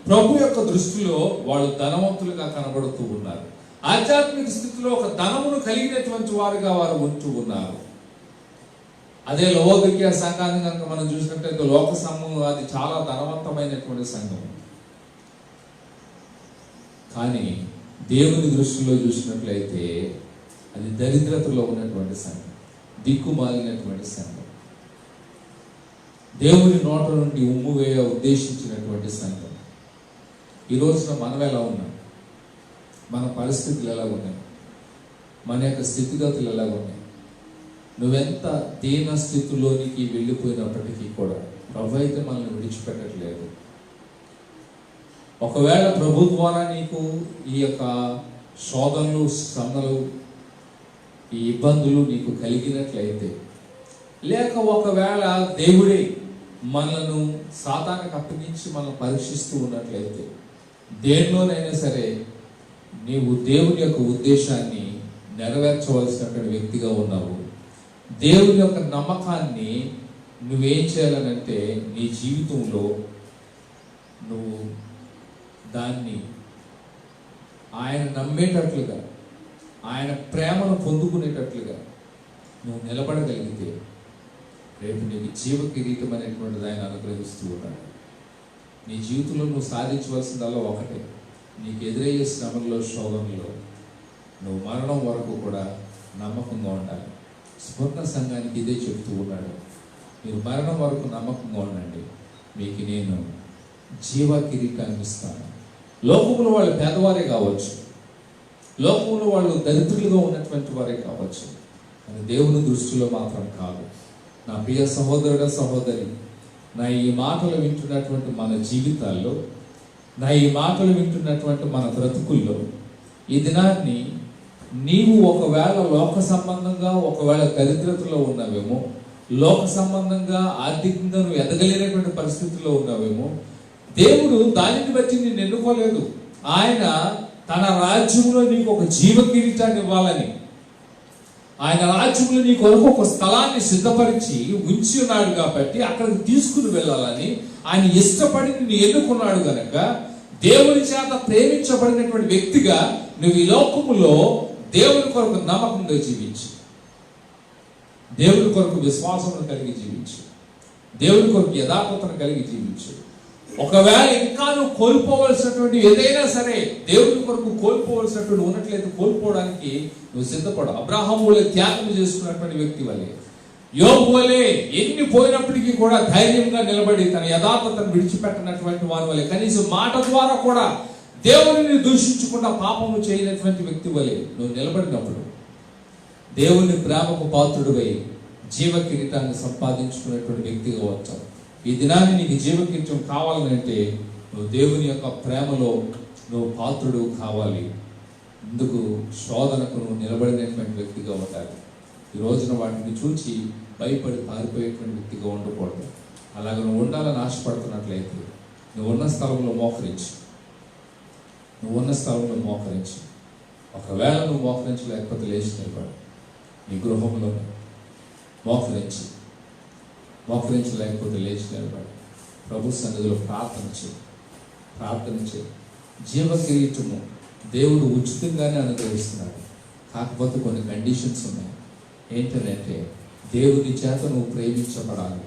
A: ప్రభు యొక్క దృష్టిలో వాళ్ళు ధనవంతులుగా కనబడుతూ ఉన్నారు. ఆధ్యాత్మిక స్థితిలో ఒక ధనమును కలిగినటువంటి వారుగా వారు ఉంటూ ఉన్నారు. అదే లవోదికీయ సంఘాన్ని కనుక మనం చూసినట్లయితే లోక సమూహం అది చాలా ధనవంతమైనటువంటి సంఘం, కానీ దేవుని దృష్టిలో చూసినట్లయితే అది దరిద్రతలో ఉన్నటువంటి సంఘం, దిక్కుమాలినటువంటి సంఘం, దేవుని నోట నుండి ఉమ్ము వేయ ఉద్దేశించినటువంటి సంఘం. ఈ రోజున మనం ఎలా ఉన్నాం, మన పరిస్థితులు ఎలా ఉన్నాయి, మన యొక్క స్థితిగతులు ఎలా ఉన్నాయి, నువ్వెంత దీన స్థితిలోనికి వెళ్ళిపోయినప్పటికీ కూడా ప్రభు అయితే మనల్ని విడిచిపెట్టట్లేదు. ఒకవేళ ప్రభు ద్వారా నీకు ఈ యొక్క శోధనలు, శ్రమలు, ఈ ఇబ్బందులు నీకు కలిగినట్లయితే, లేక ఒకవేళ దేవుడే మనలను సాతానికి అప్పగించి మనల్ని పరీక్షిస్తూ ఉన్నట్లయితే, దేనిలోనైనా సరే నీవు దేవుని యొక్క ఉద్దేశాన్ని నెరవేర్చవలసినటువంటి వ్యక్తిగా ఉన్నావు. దేవుని యొక్క నమ్మకాన్ని నువ్వేం చేయాలనంటే నీ జీవితంలో నువ్వు దాన్ని ఆయన నమ్మేటట్లుగా, ఆయన ప్రేమను పొందుకునేటట్లుగా నువ్వు నిలబడగలిగితే రేపు నీకు జీవ కిరీటం అనేటువంటిది ఆయన అనుగ్రహిస్తూ ఉన్నాడు. నీ జీవితంలో నువ్వు సాధించవలసిందల్లా ఒకటే, నీకు ఎదురయ్యే శ్రమల్లో, శోధనలో నువ్వు మరణం వరకు కూడా నమ్మకంగా ఉండాలి. స్వర్ణ సంఘానికి ఇదే చెప్తూ ఉన్నాడు, మీరు మరణం వరకు నమ్మకంగా ఉండండి, మీకు నేను జీవ కిరీటాన్ని ఇస్తాను. లోకములో వాళ్ళు పేదవారే కావచ్చు, లోకములో వాళ్ళు దరిద్రులుగా ఉన్నటువంటి వారే కావచ్చు, కానీ దేవుని దృష్టిలో మాత్రం కాదు. నా ప్రియ సహోదరుడ, సహోదరి, నా ఈ మాటలు వింటున్నటువంటి మన జీవితాల్లో, నా ఈ మాటలు వింటున్నటువంటి మన బ్రతుకుల్లో ఈ దినాన్ని నీవు ఒకవేళ లోక సంబంధంగా ఒకవేళ దరిద్రతలో ఉన్నావేమో, లోక సంబంధంగా ఆర్థికంగా నువ్వు ఎదగలేనటువంటి పరిస్థితుల్లో ఉన్నావేమో, దేవుడు దానిని బట్టి నిన్ను ఎన్నుకోలేదు. ఆయన తన రాజ్యంలో నీకు ఒక జీవ కిరీటాన్ని ఇవ్వాలని, ఆయన రాజ్యంలో నీ కొరకు ఒక స్థలాన్ని సిద్ధపరిచి ఉంచి ఉన్నాడు కాబట్టి అక్కడికి తీసుకుని వెళ్ళాలని ఆయన ఇష్టపడి నిన్ను ఎన్నుకున్నాడు కనుక, దేవుని చేత ప్రేమించబడినటువంటి వ్యక్తిగా నువ్వు ఈ లోకములో దేవుని కొరకు నమ్మకంగా జీవించు, దేవుని కొరకు విశ్వాసం కలిగి జీవించు, దేవుని కొరకు యథార్థతను కలిగి జీవించు. ఒకవేళ ఇంకా నువ్వు కోల్పోవలసినటువంటి ఏదైనా సరే దేవుని కొరకు కోల్పోవలసినటువంటి ఉన్నట్లయితే కోల్పోవడానికి నువ్వు సిద్ధపడు. అబ్రహాము వలె త్యాగం చేసుకున్నటువంటి వ్యక్తి వలె, యోబు వలె ఎన్ని పోయినప్పటికీ కూడా ధైర్యంగా నిలబడి తన యథార్థతను విడిచిపెట్టినటువంటి వారి వలె, కనీసం మాట ద్వారా కూడా దేవుని దూషించకుండా పాపము చేయనటువంటి వ్యక్తి వలె నువ్వు నిలబడినప్పుడు దేవుని ప్రేమకు పాత్రుడివై జీవ కిరీటాన్ని సంపాదించుకునేటువంటి వ్యక్తిగా వచ్చావు. ఈ దినాన్ని నీకు జీవ కిరీటం కావాలంటే నువ్వు దేవుని యొక్క ప్రేమలో నువ్వు పాత్రుడు కావాలి. ఇందుకు శోధనకు నువ్వు నిలబడినటువంటి వ్యక్తిగా ఉండాలి. ఈ రోజున వాటిని చూచి భయపడి పారిపోయేటువంటి వ్యక్తిగా ఉండకూడదు. అలాగ నువ్వు ఉండాలని ఆశపడుతున్నట్లయితే నువ్వు ఉన్న స్థలంలో మోకరించు, నువ్వు ఉన్న స్థలంలో మోకరించు. ఒకవేళ నువ్వు మోకరించలేకపోతే లేచి నిలబడు. నీ గృహంలో మోకరించలేకపోతే లేచి నిలబడు. ప్రభు సన్నిధిలో ప్రార్థన చేయి. జీవ కిరీటము దేవుడు ఉచితంగానే అనుగ్రహిస్తున్నాడు. కాకపోతే కొన్ని కండిషన్స్ ఉన్నాయి. ఏంటంటే దేవుని చేత నువ్వు ప్రేమించబడాలి,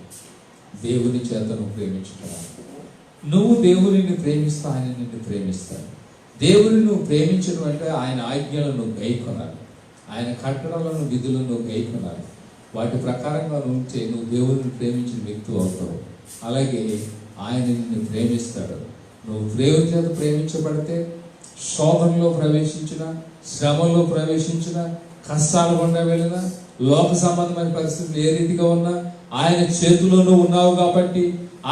A: దేవుని చేత నువ్వు ప్రేమించబడాలి. నువ్వు దేవునిని ప్రేమిస్తా, ఆయన నిన్ను ప్రేమిస్తాడు. దేవుని నువ్వు ప్రేమించడం అంటే ఆయన ఆజ్ఞలను నువ్వు గైకొనాలి, ఆయన కట్టడలను, విధులను నువ్వు గైకొనాలి. వాటి ప్రకారంగా ఉంటే నువ్వు దేవుని ప్రేమించిన వ్యక్తి అవుతావు. అలాగే ఆయన నిన్ను ప్రేమిస్తాడు. నువ్వు దేవుని చేత ప్రేమించబడితే శోధనలో ప్రవేశించిన, శ్రమలో ప్రవేశించిన, కష్టాల గుండా వెళ్ళిన, లోక సంబంధమైన పరిస్థితులు ఏ రీతిగా ఉన్నా ఆయన చేతిలోనూ ఉన్నావు కాబట్టి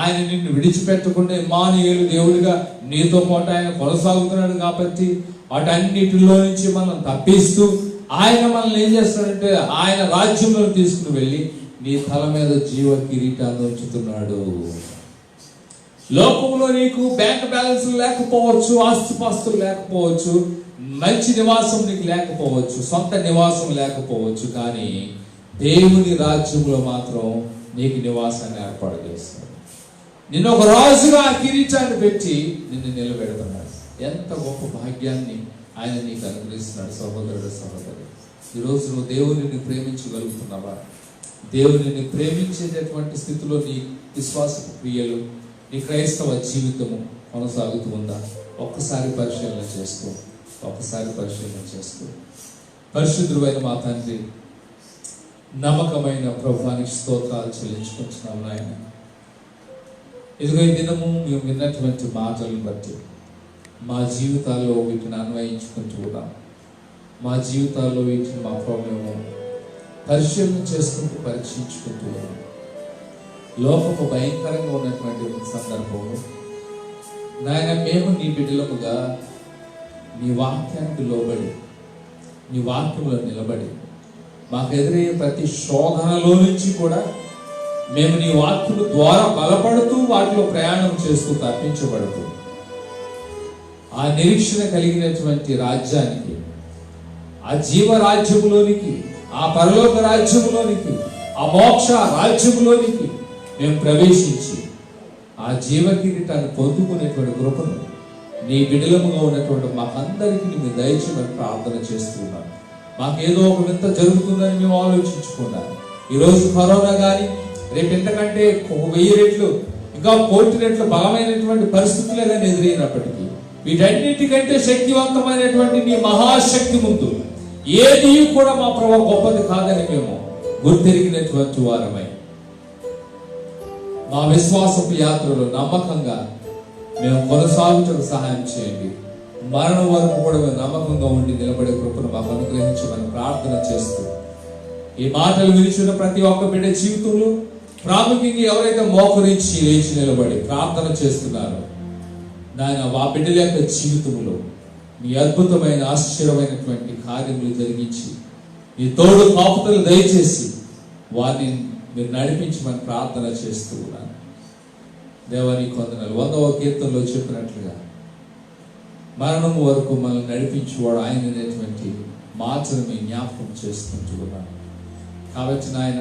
A: ఆయన నిన్ను విడిచిపెట్టకుండా ఇమ్మానుయేలు దేవుడిగా నీతో పాటు ఆయన కొనసాగుతున్నాడు కాబట్టి వాటన్నిటిలో నుంచి మనం తప్పిస్తూ ఆయన మనల్ని ఏం చేస్తాడంటే ఆయన రాజ్యంలో తీసుకుని వెళ్ళి నీ తల మీద జీవ కిరీటాన్ని ఉంచుతున్నాడు. లోకంలో నీకు బ్యాంక్ బ్యాలెన్స్ లేకపోవచ్చు, ఆస్తిపాస్తులు లేకపోవచ్చు, మంచి నివాసం నీకు లేకపోవచ్చు, సొంత నివాసం లేకపోవచ్చు, కానీ దేవుని రాజ్యంలో మాత్రం నీకు నివాసాన్ని ఏర్పాటు చేస్తాడు. నిన్ను ఒక రాజుగా ఆ కిరీటాన్ని పెట్టి నిన్ను నిలబెడుతున్నాడు. ఎంత గొప్ప భాగ్యాన్ని ఆయన నీకు అనుగ్రహిస్తున్నాడు సహోదరుడు, సహోదరి. ఈరోజు నువ్వు దేవుని ప్రేమించగలుగుతున్నావా? దేవుని ప్రేమించేటటువంటి స్థితిలో నీ విశ్వాస క్రియలు, నీ క్రైస్తవ జీవితము కొనసాగుతూ ఉందా? ఒక్కసారి పరిశీలన చేసుకో. పరిశుద్ధుడైన మా తండ్రి, నమ్మకమైన ప్రభువానికి స్తోత్రాలు చెల్లించుకుంటున్నాం నాయన. ఇదిగో ఈ దినము మేము విన్నటువంటి మాటలను బట్టి మా జీవితాల్లో వీటిని అన్వయించుకుంటూ ఉన్నాం. మా జీవితాల్లో వీటిని మా మేము పరిశీలన చేసుకుంటూ పరీక్షించుకుంటూ ఉన్నాం. లోకము భయంకరంగా ఉన్నటువంటి సందర్భంలో నాయన మేము నీ బిడ్డలముగా నీ వాక్యానికి లోబడి, నీ వాక్యంలో నిలబడి, మాకు ఎదురయ్యే ప్రతి శోధనలో నుంచి కూడా మేము నీ వాక్యము ద్వారా బలపడుతూ వాటిలో ప్రయాణం చేస్తూ తప్పించబడుతూ ఆ నిరీక్షణ కలిగినటువంటి రాజ్యానికి, ఆ జీవరాజ్యములోనికి, ఆ పరలోక రాజ్యములోనికి, ఆ మోక్ష రాజ్యములోనికి మేము ప్రవేశించి ఆ జీవ కిరీటాన్ని పొందుకునేటువంటి కృపను నీ బిడ్డలముగా ఉన్నటువంటి మాకందరికీ మేము దయచేయమని ప్రార్థన చేస్తున్నాం. మాకేదో ఒక వింత జరుగుతుందని మేము ఆలోచించుకున్నాం. ఈరోజు కరోనా కానీ రేపు ఎంతకంటే 1000 రెట్లు ఇంకా 1,000 రెట్లు బలమైనటువంటి పరిస్థితులే కానీ ఎదురైనప్పటికీ వీటన్నిటికంటే శక్తివంతమైనటువంటి నీ మహాశక్తి ముందు ఏది కూడా మా ప్రభు గొప్పది కాదని మేము గుర్తెరిగినటువంటి వారమై మా విశ్వాసపు యాత్రలో నమ్మకంగా మేము కొనసాగుటకు సహాయం చేయండి. మరణం వరకు కూడా మేము నమ్మకంగా ఉండి నిలబడే కృపను మాకు అనుగ్రహించమని ప్రార్థన చేస్తూ ఈ మాటలు వినిచిన ప్రతి ఒక్క బిడ్డ జీవితంలో ప్రాముఖ్యంగా ఎవరైతే మోకరించి లేచి నిలబడి ప్రార్థన చేస్తున్నారో నాయన ఆ బిడ్డల యొక్క జీవితంలో మీ అద్భుతమైన ఆశ్చర్యమైనటువంటి కార్యములు జరిగించి మీ తోడు కాపుతలు దయచేసి వారిని మీరు నడిపించమని ప్రార్థన చేస్తూ ఉన్నాను. దేవాని కొందనాలు. 100వ కీర్తనలో చెప్పినట్లుగా మరణము వరకు మనల్ని నడిపించేవాడు ఆయన అనేటువంటి మాటను మేము జ్ఞాపకం చేసుకుంటూ ఉన్నాను. కాబట్టి నాయన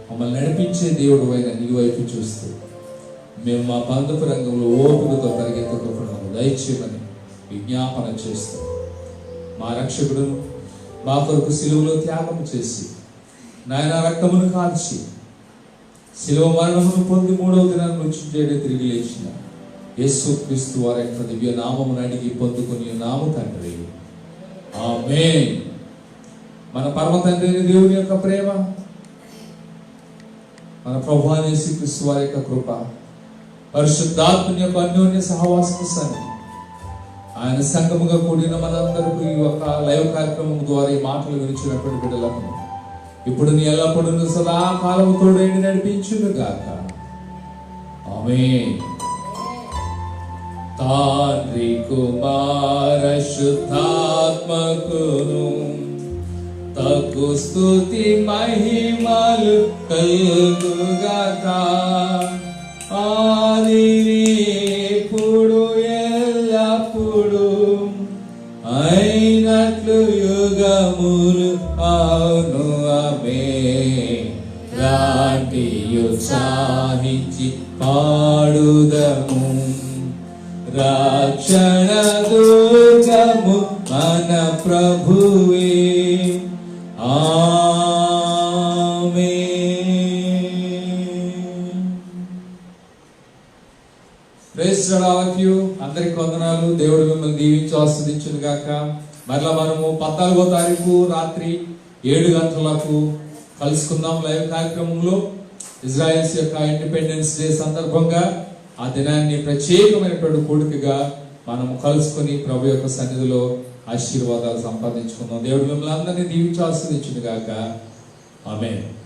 A: మమ్మల్ని నడిపించే దేవుడు అయిన నీ వైపు చూస్తూ మేము మా బంధుపు రంగంలో ఓపికతో పరిగెత్తుకున్న దయచేయమని విజ్ఞాపన చేస్తూ మా రక్షకుడును మా కొరకు సిలువలో త్యాగం చేసి నాయన రక్తమును కాల్చి శిలువ మరణమును పొంది 3వ దినాన్ని మృత్యుంజయుడు తిరిగి లేచిన యేసుక్రీస్తు వారి యొక్క దివ్య నామమును అడిగి పొందుకుని నాము తండ్రి, ఆమేన్. మన పరమ తండ్రి దేవుని యొక్క ప్రేమ, మన ప్రభువైన యేసుక్రీస్తు వారి యొక్క కృప, పరిశుద్ధాత్మని యొక్క అన్యోన్య సహవాసము సన్నిధి ఆయన సంఘముగా కూడిన మనందరికీ ఈ యొక్క లైవ్ కార్యక్రమం ద్వారా ఈ మాటలు వినిచినటువంటి బిడ్డలకు ఇప్పుడు నీ ఎల్లప్పుడూ సదాకాలము తోడైండి నడిపించును గాక. ఆమేన్. తండ్రి కుమార శుద్ధాత్మకును తగు స్తుతి మహిమలు కలుగుగాక. ఆదిని ఇప్పుడు ఎల్లప్పుడు అయినట్లు యుగములు అవును. ఆమేన్. రాంటి ఉత్సాహించి పాడుదము, రక్షణ దుర్గము మన ప్రభువే. ఆమేన్. Praise the Lord all of you. అందరికి వందనాలు. దేవుడు మిమ్మల్ని దీవించి ఆశీర్వదించును గాక. మరలా మనము 14వ తారీఖు రాత్రి 7 గంటలకు కలుసుకుందాం లైవ్ కార్యక్రమంలో. ఇజ్రాయెల్స్ యొక్క ఇండిపెండెన్స్ డే సందర్భంగా ఆ దినాన్ని ప్రత్యేకమైనటువంటి కూడికగా మనము కలుసుకొని ప్రభు యొక్క సన్నిధిలో ఆశీర్వాదాలు సంపాదించుకుందాం. దేవుడు మిమ్మల్ని అందరినీ దీవించి ఆశీర్వదించును గాక. ఆమేన్.